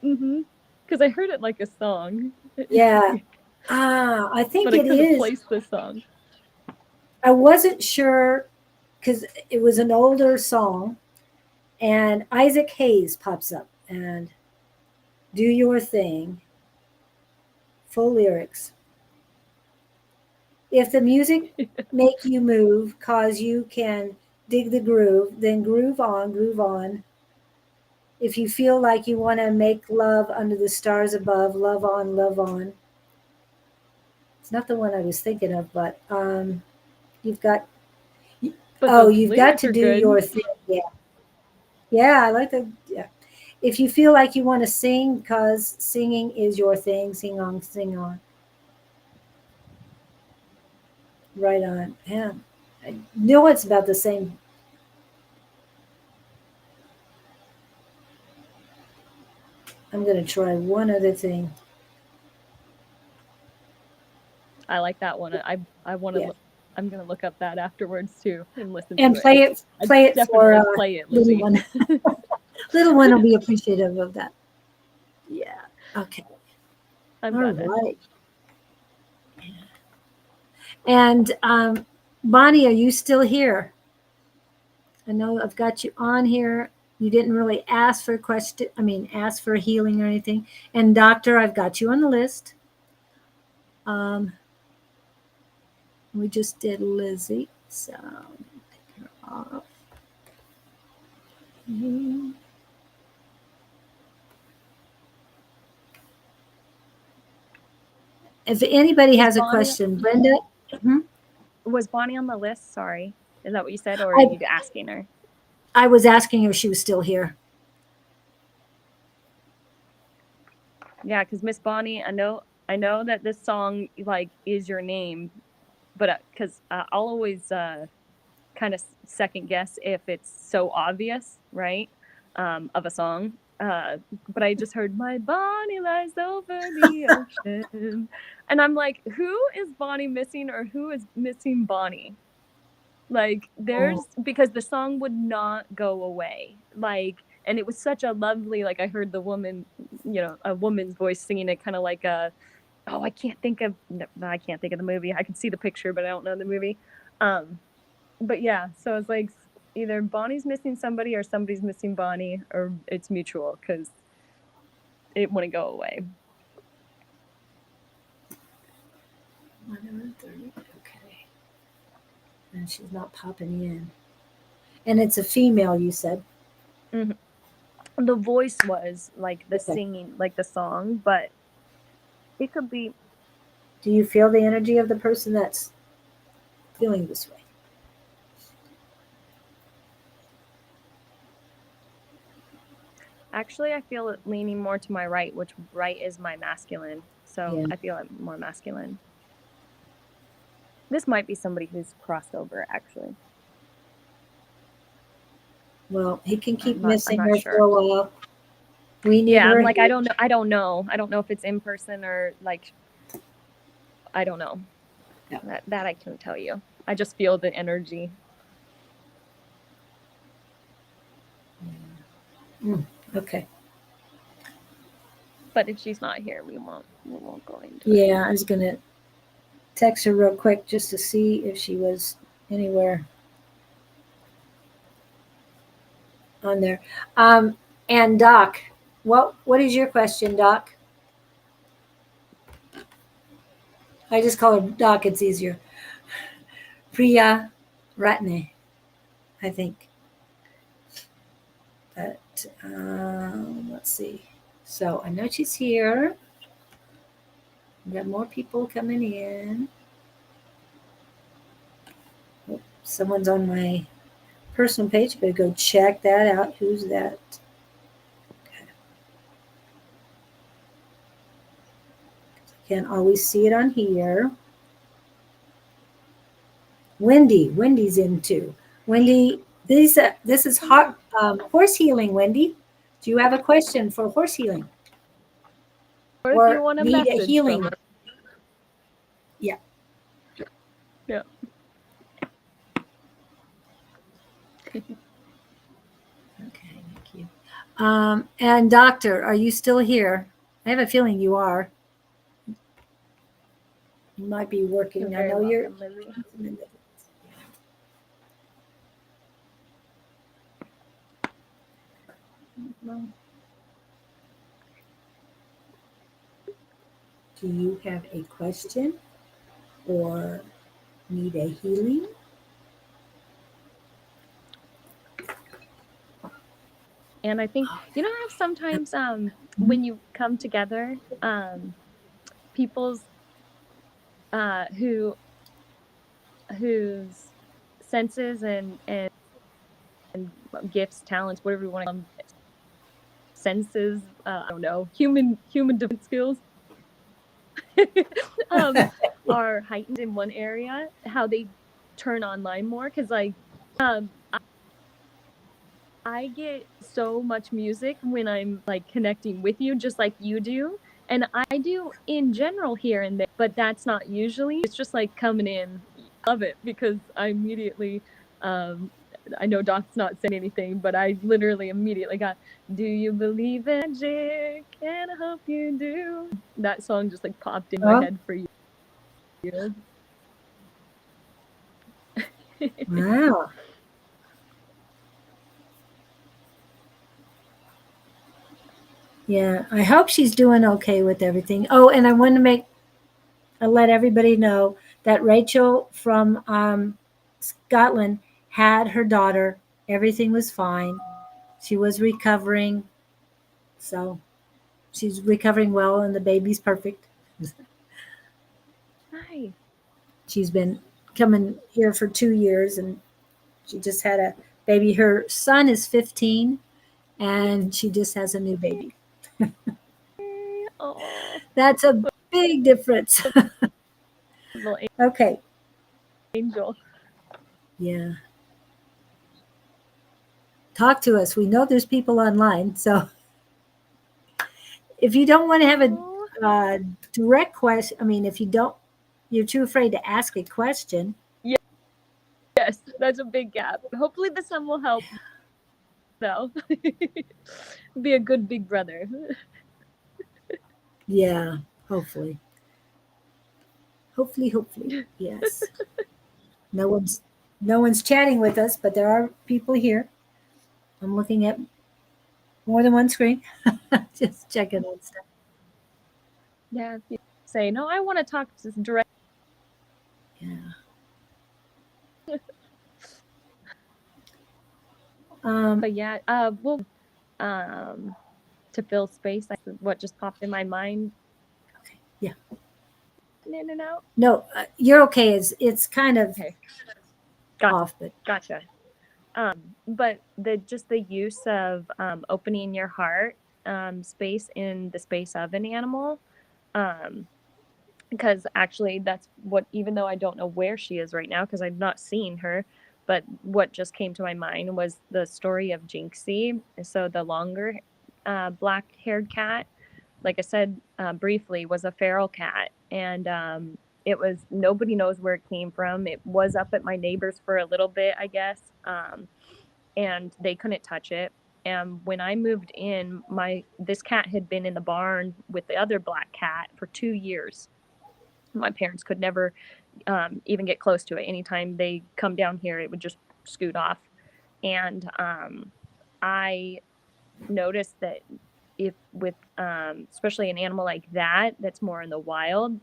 Because I heard it like a song. Yeah. I think But I it couldn't is. place the song. I wasn't sure because it was an older song, and Isaac Hayes pops up and do your thing. Full lyrics. If the music make you move, cause you can dig the groove, then groove on, groove on. If you feel like you want to make love under the stars above, love on, love on. It's not the one I was thinking of, but you've got. But the Oh, you've got lyrics to are do good. your thing. Yeah, yeah, I like the. Yeah, if you feel like you want to sing, cause singing is your thing. Sing on, sing on. Right on. Yeah, I know it's about the same. I'm gonna try one other thing. I like that one. I want Yeah. to. I'm gonna look up that afterwards too and listen And to it. I play it for definitely play it, little Lizzie. one. Little one will be appreciative of that. Yeah. Okay. I'm All gonna. right. And Bonnie, are you still here? I know I've got you on here. You didn't really ask for a question. I mean, ask for healing or anything. And doctor, I've got you on the list. Um, we just did Lizzie, so take her off. Mhm. If anybody Was has a Bonnie question, Brenda. Mhm. was Bonnie on the list? Sorry, is that what you said, or are I you asking her? I was asking her if she was still here. Yeah, because Miss Bonnie, I know that this song like is your name, but because I'll always kind of second guess if it's so obvious, right? Of a song. But I just heard my Bonnie lies over the ocean, and I'm like, who is Bonnie missing, or who is missing Bonnie? Like, Oh, because the song would not go away. Like, and it was such a lovely, like I heard the woman, a woman's voice singing it, kind of like a, oh, I can't think of, no, I can't think of the movie. I can see the picture, but I don't know the movie. But yeah, so it's like either Bonnie's missing somebody or somebody's missing Bonnie, or it's mutual because it wouldn't go away. 1:30. Okay. And she's not popping in. And it's a female, you said. Mm-hmm. The voice was like the Okay. singing, like the song, but it could be. Do you feel the energy of the person that's feeling this way? Actually, I feel it leaning more to my right, which right is my masculine. So Yeah. I feel it more masculine. This might be somebody who's crossed over, actually. Well, he can keep I'm missing not her for sure. a while. We need Yeah, I'm her like, here. I don't know. I don't know if it's in person or like, I don't know. Yeah. That I can't tell you. I just feel the energy. Okay. But if she's not here, we won't go into it. Yeah, I was gonna text her real quick just to see if she was anywhere on there. And Doc, what is your question, Doc? I just call her Doc. It's easier. Priya Ratne, I think. But let's see. So I know she's here. We got more people coming in. Oh, someone's on my personal page. Better go check that out. Who's that? Okay. Can't always see it on here. Wendy's in too. Wendy, this is horse healing. Wendy, do you have a question for horse healing Or if you or want a need a message healing? from her. Yeah. Yeah. Okay, thank you. And doctor, are you still here? I have a feeling you are. You might be working. You're I very know you're. welcome, Lily. Do you have a question or need a healing? And I think you know how sometimes when you come together, people's whose senses and gifts, talents, whatever you want to call them, senses, I don't know, human defense skills um, are heightened in one area, how they turn online more. Because like um, I get so much music when I'm like connecting with you, just like you do. And I do in general here and there, but that's not usually. It's just like coming in. I love it because I immediately, um, I know Doc's not saying anything, but I literally immediately got, "Do you believe in magic? And I hope you do." That song just like popped in my Oh, head for you. wow. Yeah, I hope she's doing okay with everything. Oh, and I want to let everybody know that Rachel from Scotland had her daughter. Everything was fine. She was recovering, so she's recovering well, and the baby's perfect. Nice. She's been coming here for 2 years, and she just had a baby. Her son is 15, and she just has a new baby. Oh, That's a big difference. little Okay. angel. Yeah. Talk to us. We know there's people online. So if you don't want to have Oh. a direct question, I mean, if you don't, you're too afraid to ask a question. Yes, that's a big gap. Hopefully the sun will help though. Be a good big brother. Yeah, hopefully. Hopefully. Yes. No one's no one's chatting with us, but there are people here. I'm looking at more than one screen. Just checking on stuff. Yeah, if you say, no, I want to talk to this direct. Yeah. But yeah, we'll um to fill space. That's what just popped in my mind. Okay. Yeah. In and out. No, you're okay. It's kind of Okay, gotcha. off, but Gotcha. But the use of opening your heart space in the space of an animal. Um, because actually that's what, even though I don't know where she is right now because I've not seen her, but what just came to my mind was the story of Jinxie. So the longer black haired cat, like I said briefly, was a feral cat, and it was, nobody knows where it came from. It was up at my neighbor's for a little bit, I guess, and they couldn't touch it. And when I moved in, this cat had been in the barn with the other black cat for 2 years. My parents could never even get close to it. Anytime they come down here, it would just scoot off. And I noticed that if with especially an animal like that that's more in the wild,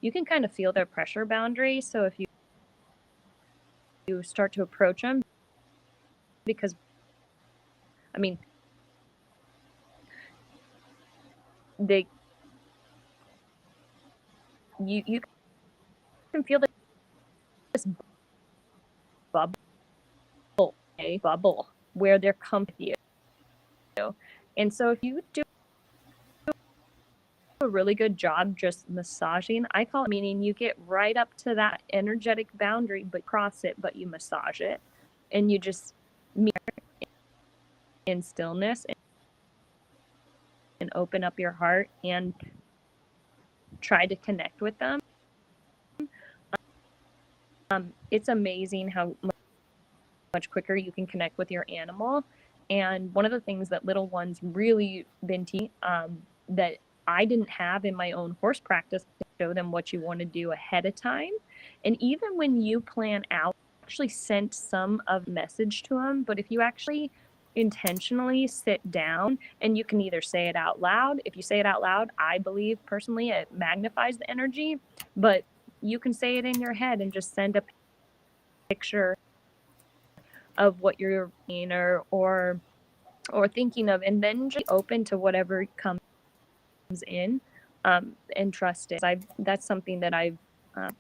you can kind of feel their pressure boundary. So if you start to approach them, because I mean they you can feel this bubble where they're coming with you. And so if you do a really good job just massaging, I call it, meaning you get right up to that energetic boundary but cross it, but you massage it, and you just meet in stillness and open up your heart and try to connect with them. It's amazing how much quicker you can connect with your animal. And one of the things that little ones really been teaching, that I didn't have in my own horse practice, to show them what you want to do ahead of time. And even when you plan out, actually sent some of message to them, but if you actually intentionally sit down, and you can either say it out loud. If you say it out loud, I believe personally it magnifies the energy, but you can say it in your head and just send a picture of what you're seeing or thinking of, and then just be open to whatever comes in, and trust it. That's something that I've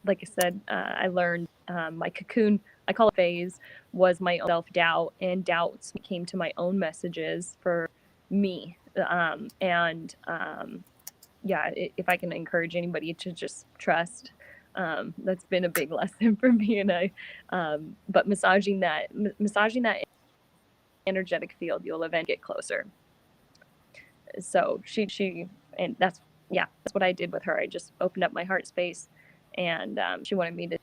like I said, I learned. My cocoon, I call it phase, was my own self-doubt, and doubts came to my own messages for me. Yeah, if I can encourage anybody to just trust, that's been a big lesson for me. But massaging that energetic field, you'll eventually get closer. So and that's what I did with her. I just opened up my heart space, and she wanted me to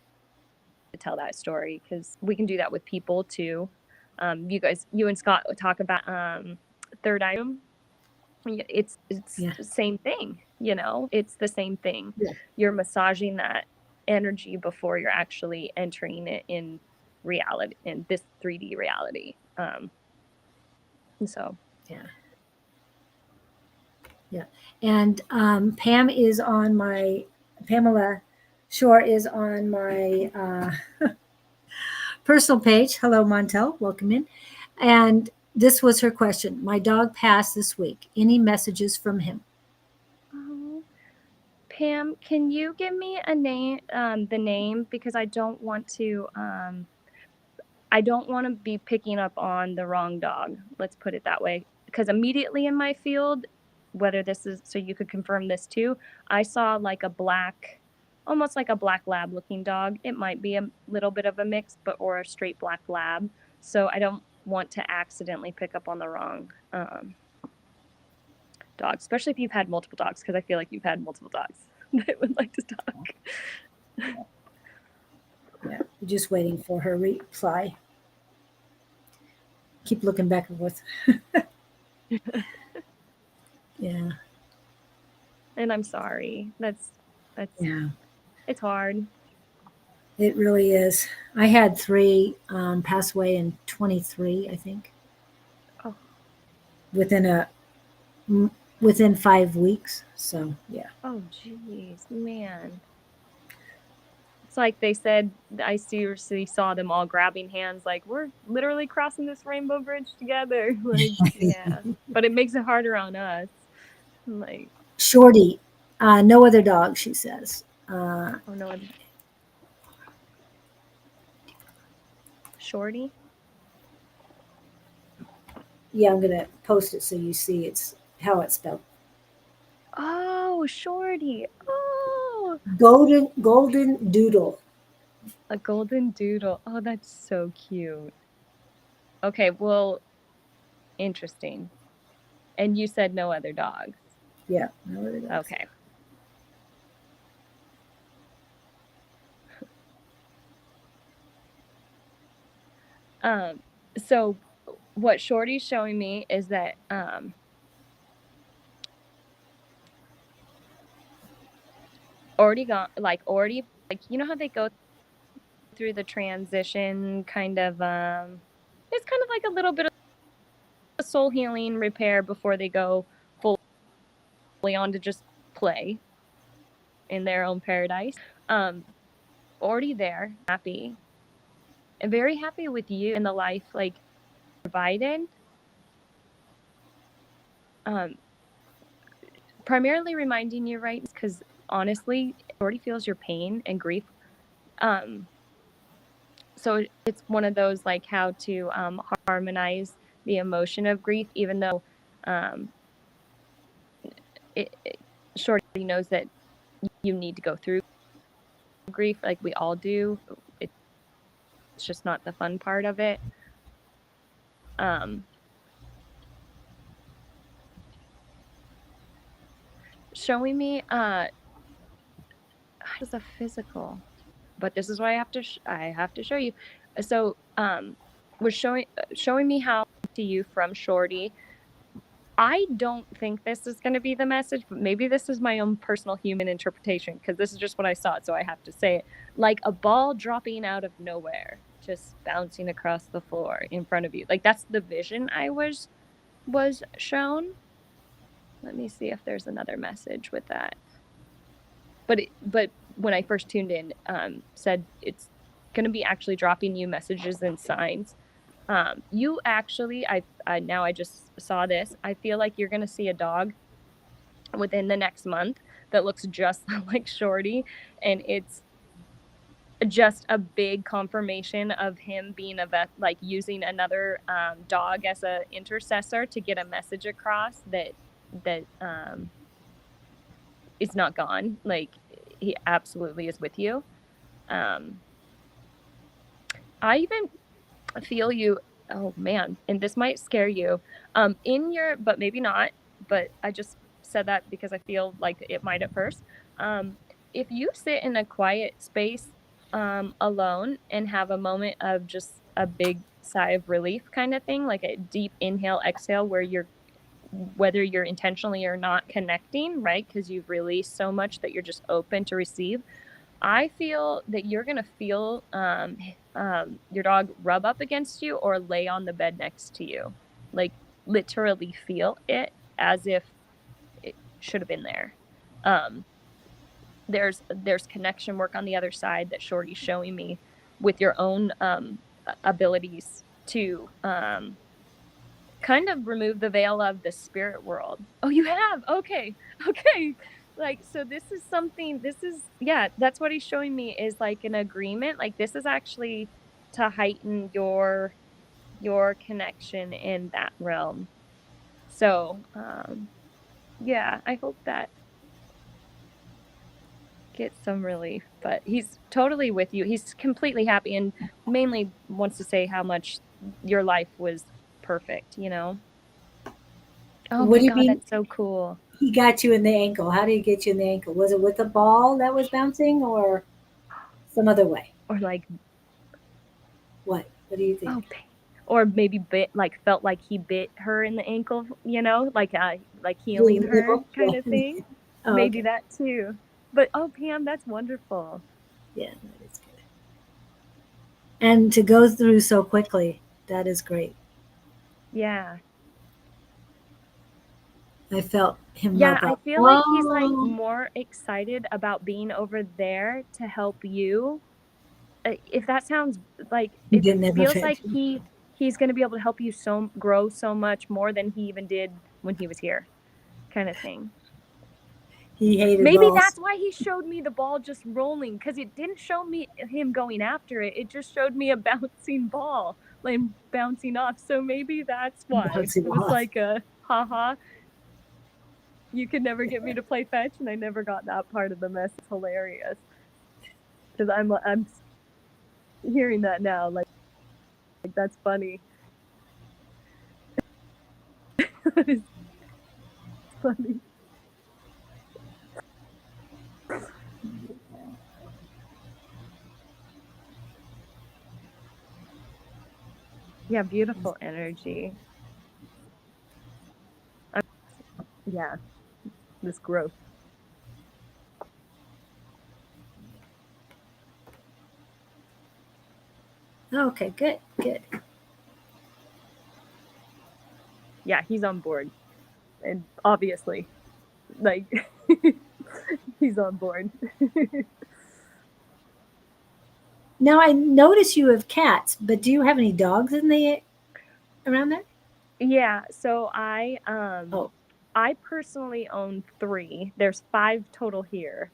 tell that story, because we can do that with people too. You and Scott talk about third eye. It's Yeah. the same thing, it's the same thing. Yeah. You're massaging that energy before you're actually entering it in reality, in this 3D reality. And so Yeah. Yeah. And Pamela Shore is on my personal page. Hello, Montel. Welcome in. And this was her question. My dog passed this week. Any messages from him? Oh, Pam, can you give me a name, the name, because I don't want to be picking up on the wrong dog. Let's put it that way. Because immediately in my field, whether this is, so you could confirm this too, I saw like almost like a black lab looking dog. It might be a little bit of a mix, or a straight black lab. So I don't want to accidentally pick up on the wrong dog, especially if you've had multiple dogs, because I feel like you've had multiple dogs that would like to talk. Yeah. We're just waiting for her reply. Keep looking back and forth. Yeah. And I'm sorry. That's Yeah. It's hard. It really is. I had 3 pass away in 23, I think, Oh, within 5 weeks. So yeah. oh, geez, man. It's like they said, I seriously saw them all grabbing hands, like, we're literally crossing this rainbow bridge together. Like, yeah. But it makes it harder on us. Like, Shorty, no other dog, she says. oh no, Shorty? Yeah, I'm gonna post it so you see it's how it's spelled. Oh, Shorty. Oh, Golden doodle. a golden doodle. Oh, that's so cute. Okay, well, interesting. And you said no other dogs. Yeah, no other dogs. Okay. So what Shorty's showing me is that already you know how they go through the transition kind of it's kind of like a little bit of soul healing repair before they go fully on to just play in their own paradise. Already there, happy, and very happy with you and the life like provided. Primarily reminding you, right? Because honestly, it already feels your pain and grief. So it's one of those like how to harmonize the emotion of grief, even though um, Shorty knows that you need to go through grief, like we all do. It's just not the fun part of it. Showing me is a physical, but this is why I have to show you. So was showing me how to you from Shorty. I don't think this is going to be the message, but maybe this is my own personal human interpretation because this is just what I saw, so I have to say it. Like a ball dropping out of nowhere, just bouncing across the floor in front of you. Like that's the vision I was shown. Let me see if there's another message with that. But when I first tuned in, said it's going to be actually dropping you messages and signs. You actually, I just saw this. I feel like you're going to see a dog within the next month that looks just like Shorty, and it's just a big confirmation of him being a vet, like using another dog as a intercessor to get a message across that is not gone. Like he absolutely is with you. I even feel you. Oh man, and this might scare you. In your, but maybe not. But I just said that because I feel like it might at first. If you sit in a quiet space alone and have a moment of just a big sigh of relief kind of thing, like a deep inhale, exhale, where you're, whether you're intentionally or not connecting, right? Because you've released so much that you're just open to receive. I feel that you're going to feel your dog rub up against you or lay on the bed next to you. Like literally feel it as if it should have been there. There's connection work on the other side that Shorty's showing me with your own abilities to kind of remove the veil of the spirit world. Oh, you have? Okay. Okay. Like, so this is something, this is, yeah, that's what he's showing me is like an agreement. Like, this is actually to heighten your connection in that realm. So, yeah, I hope that gets some relief, but he's totally with you. He's completely happy and mainly wants to say how much your life was perfect, you know? Oh What my do you God, mean that's so cool. he got you in the ankle? How did he get you in the ankle? Was it with a ball that was bouncing or some other way? Or like, What? What do you think? oh, or maybe bit, like felt like he bit her in the ankle, you know, like healing Doing her nibble? kind of thing. Oh, Maybe okay. that too. But oh, Pam, that's wonderful. Yeah, that is good. And to go through so quickly, that is great. Yeah. I felt him Yeah, rub I up. feel like he's like Oh, more excited about being over there to help you. If that sounds like he it didn't ever feels like fit. he's going to be able to help you grow so much more than he even did when he was here, kind of thing. He hated Maybe balls. that's why he showed me the ball just rolling, because it didn't show me him going after it. It just showed me a bouncing ball, like bouncing off. So maybe that's why. Bouncing It was off. like a haha, you could never get me to play fetch, and I never got that part of the mess. It's hilarious. Because I'm hearing that now, like that's funny. It's funny. Yeah, beautiful energy. Yeah, this growth. Okay, good, good. Yeah, he's on board. And obviously, like, he's on board. Now I notice you have cats, but do you have any dogs in the around there? Yeah, so Oh, I personally own 3. There's 5 total here.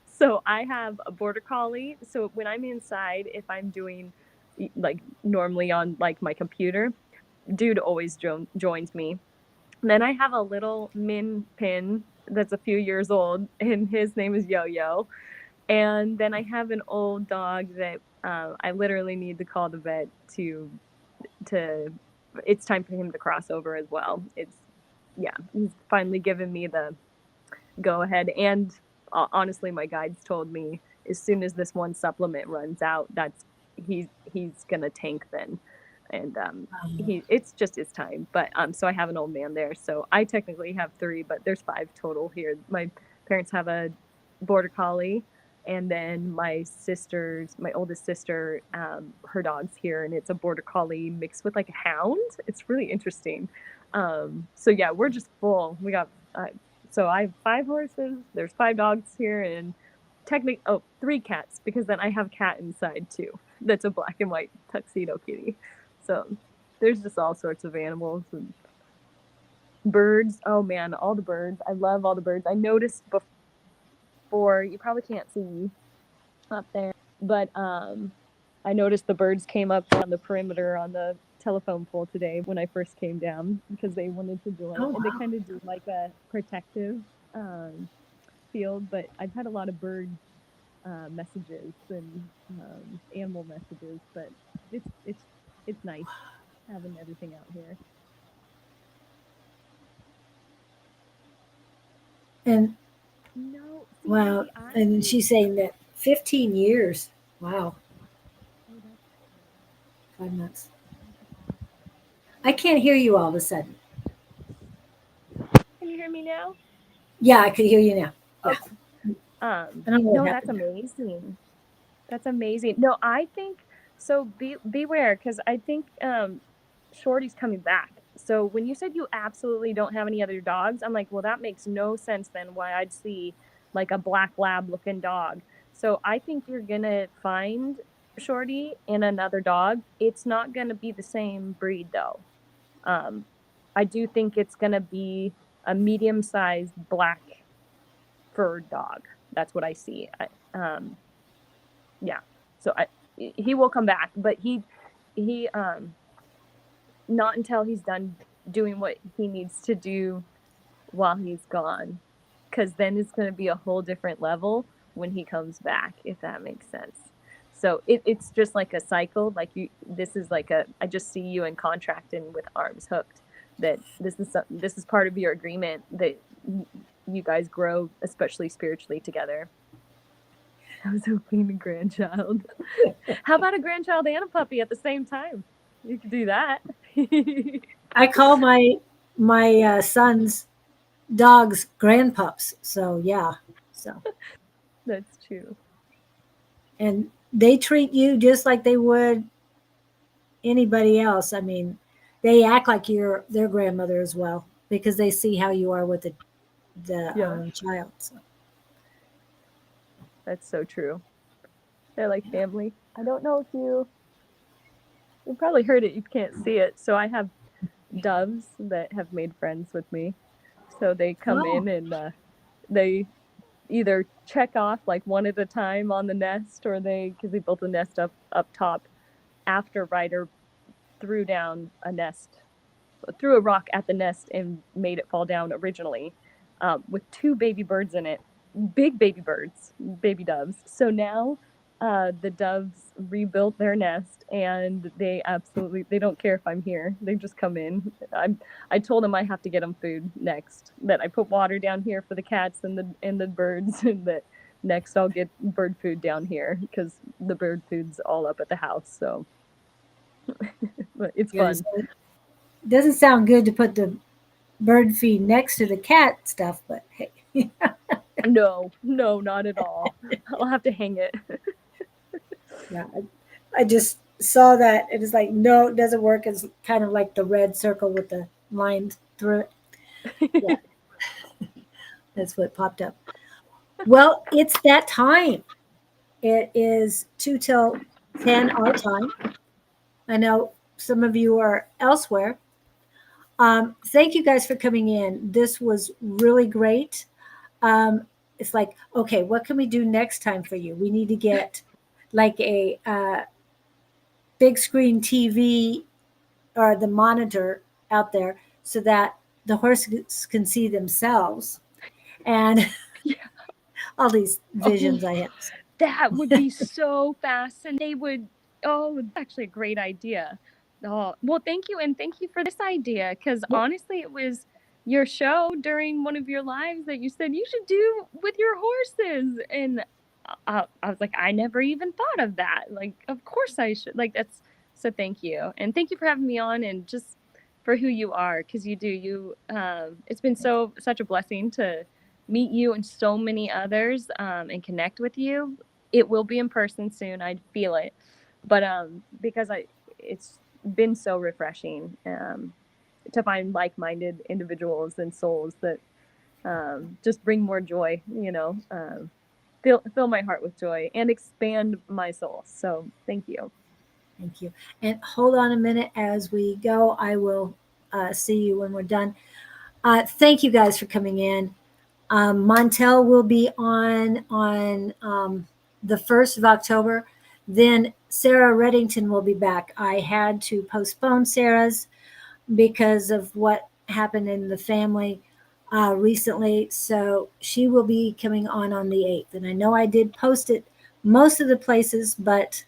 So I have a border collie. So when I'm inside, if I'm doing like normally on like my computer, dude always joins me. Then I have a little min pin that's a few years old, and his name is Yo Yo. And then I have an old dog that I literally need to call the vet to. It's time for him to cross over as well. It's yeah, he's finally given me the go ahead. And honestly, my guides told me as soon as this one supplement runs out, that's he's gonna tank then, and it's just his time. But so I have an old man there, so I technically have 3, but there's 5 total here. My parents have a border collie. And then my oldest sister, her dog's here, and it's a border collie mixed with like a hound. It's really interesting. So yeah, we're just full. We got so I have 5 horses. There's 5 dogs here, and 3 cats because then I have a cat inside too. That's a black and white tuxedo kitty. So there's just all sorts of animals and birds. Oh man, all the birds. I love all the birds. I noticed before, you probably can't see up there, but I noticed the birds came up on the perimeter on the telephone pole today when I first came down because they wanted to join, oh and they wow. kind of do like a protective um, field. But I've had a lot of bird messages and animal messages, but it's nice having everything out here. And No, see, wow, baby, and she's saying that 15 years. Wow, oh, that's 5 months. I can't hear you all of a sudden. can you hear me now? Yeah, I could hear you now. Yeah, Okay. I don't know what No, that's happened there. amazing. That's amazing. No, I think so. Beware, because I think Shorty's coming back. So when you said you absolutely don't have any other dogs, I'm like, well, that makes no sense then. Why I'd see like a black lab looking dog. So I think you're gonna find Shorty in another dog. It's not gonna be the same breed though. Um, I do think it's gonna be a medium-sized black furred dog. That's what I see. Yeah. So he will come back, but he not until he's done doing what he needs to do while he's gone, because then it's going to be a whole different level when he comes back, if that makes sense. So it's just like a cycle. Like this is like I just see you in contracting with arms hooked. That this is part of your agreement that you guys grow, especially spiritually, together. I was hoping a grandchild. How about a grandchild and a puppy at the same time? You could do that. I call my son's dogs grandpups. So yeah, so That's true. and they treat you just like they would anybody else. I mean, they act like you're their grandmother as well because they see how you are with the Yeah, child. So that's so true. They're like family. I don't know if you probably heard it. You can't see it. So I have doves that have made friends with me. So they come oh, in and they either check off like one at a time on the nest, or because they built a nest up top after Ryder threw a rock at the nest and made it fall down originally, with 2 baby birds in it, big baby birds, baby doves. So now the doves rebuilt their nest, and they don't care if I'm here. They just come in. I told them I have to get them food next. That I put water down here for the cats and the birds, and that next I'll get bird food down here because the bird food's all up at the house. So But it's Yeah, fun. so it doesn't sound good to put the bird feed next to the cat stuff, but hey. No, no, not at all. I'll have to hang it. Yeah, I just saw that. It was like, no, it doesn't work. It's kind of like the red circle with the line through it. Yeah, that's what popped up. Well, it's that time. It is 2 till 10 our time. I know some of you are elsewhere. Thank you guys for coming in. This was really great. It's like, okay, what can we do next time for you? We need to get like a big screen TV or the monitor out there so that the horses can see themselves and Yeah. all these Oh, visions I have. that would be so fascinating. They would, oh, that's actually a great idea. Oh, well, thank you. And thank you for this idea. Because Yep. honestly, it was your show during one of your lives that you said you should do with your horses. And I was like, I never even thought of that. Like, of course I should. Like, that's so thank you. And thank you for having me on and just for who you are. Because you do, it's been such a blessing to meet you and so many others and connect with you. It will be in person soon. I feel it, but because it's been so refreshing to find like-minded individuals and souls that just bring more joy. Fill my heart with joy and expand my soul. So thank you. Thank you. And hold on a minute as we go. I will see you when we're done. Thank you guys for coming in. Montel will be on the 1st of October. Then Sarah Reddington will be back. I had to postpone Sarah's because of what happened in the family recently. So she will be coming on the 8th. And I know I did post it most of the places, but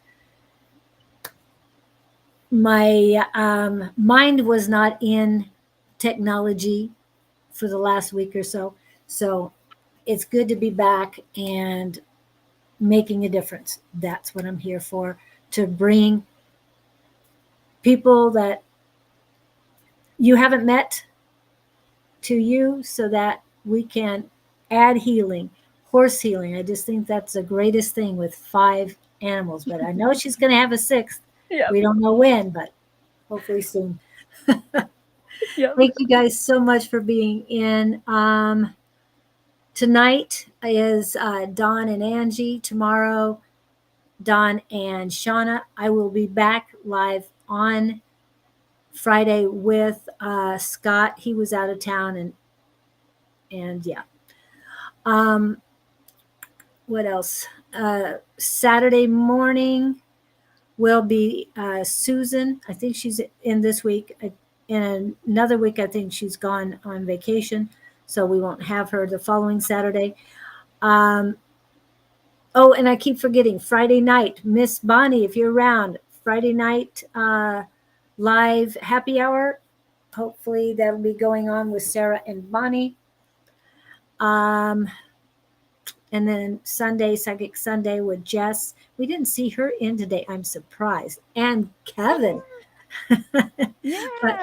my mind was not in technology for the last week or so. So it's good to be back and making a difference. That's what I'm here for, to bring people that you haven't met to you so that we can add healing, horse healing. I just think that's the greatest thing with 5 animals. But I know she's going to have a 6th. Yep. We don't know when, but hopefully soon. Yep. Thank you guys so much for being in. Tonight is Don and Angie. Tomorrow, Don and Shauna. I will be back live on Friday with Scott. He was out of town, and yeah. Um, what else? Saturday morning will be Susan. I think she's in this week. In another week, I think she's gone on vacation, so we won't have her the following Saturday. Um, oh, and I keep forgetting Friday night, Miss Bonnie, if you're around, Friday night live happy hour. Hopefully, that'll be going on with Sarah and Bonnie. Um, and then Sunday, Psychic Sunday with Jess. We didn't see her in today. I'm surprised. And Kevin. But Yeah.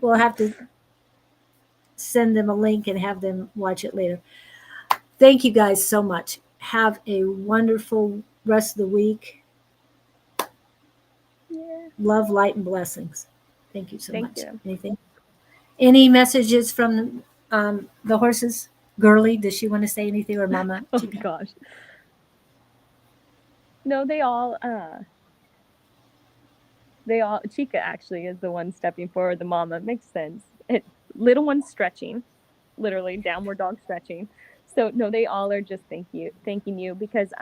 we'll have to send them a link and have them watch it later. Thank you guys so much. Have a wonderful rest of the week. Yeah. Love, light, and blessings. Thank you so Thank much. you. Anything? Any messages from the horses? Girly, does she want to say anything, or Mama Oh Chica? gosh. No, they all Chica actually is the one stepping forward, the mama. Makes sense. Little one's stretching, literally downward dog stretching. So no, they all are just thanking you because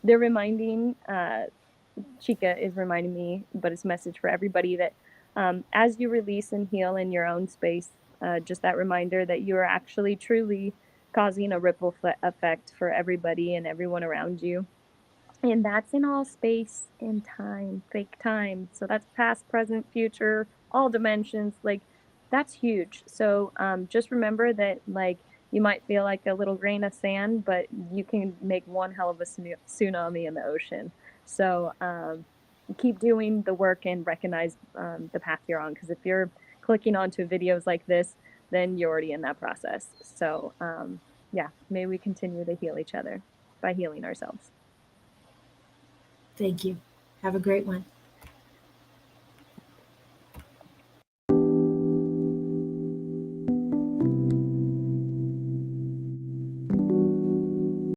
they're reminding Chica is reminding me, but it's a message for everybody that as you release and heal in your own space, just that reminder that you are actually truly causing a ripple effect for everybody and everyone around you. And that's in all space and time, fake time. So that's past, present, future, all dimensions. Like that's huge. So just remember that, like, you might feel like a little grain of sand, but you can make one hell of a tsunami in the ocean. So keep doing the work and recognize the path you're on. Because if you're clicking onto videos like this, then you're already in that process. So yeah, may we continue to heal each other by healing ourselves. Thank you. Have a great one.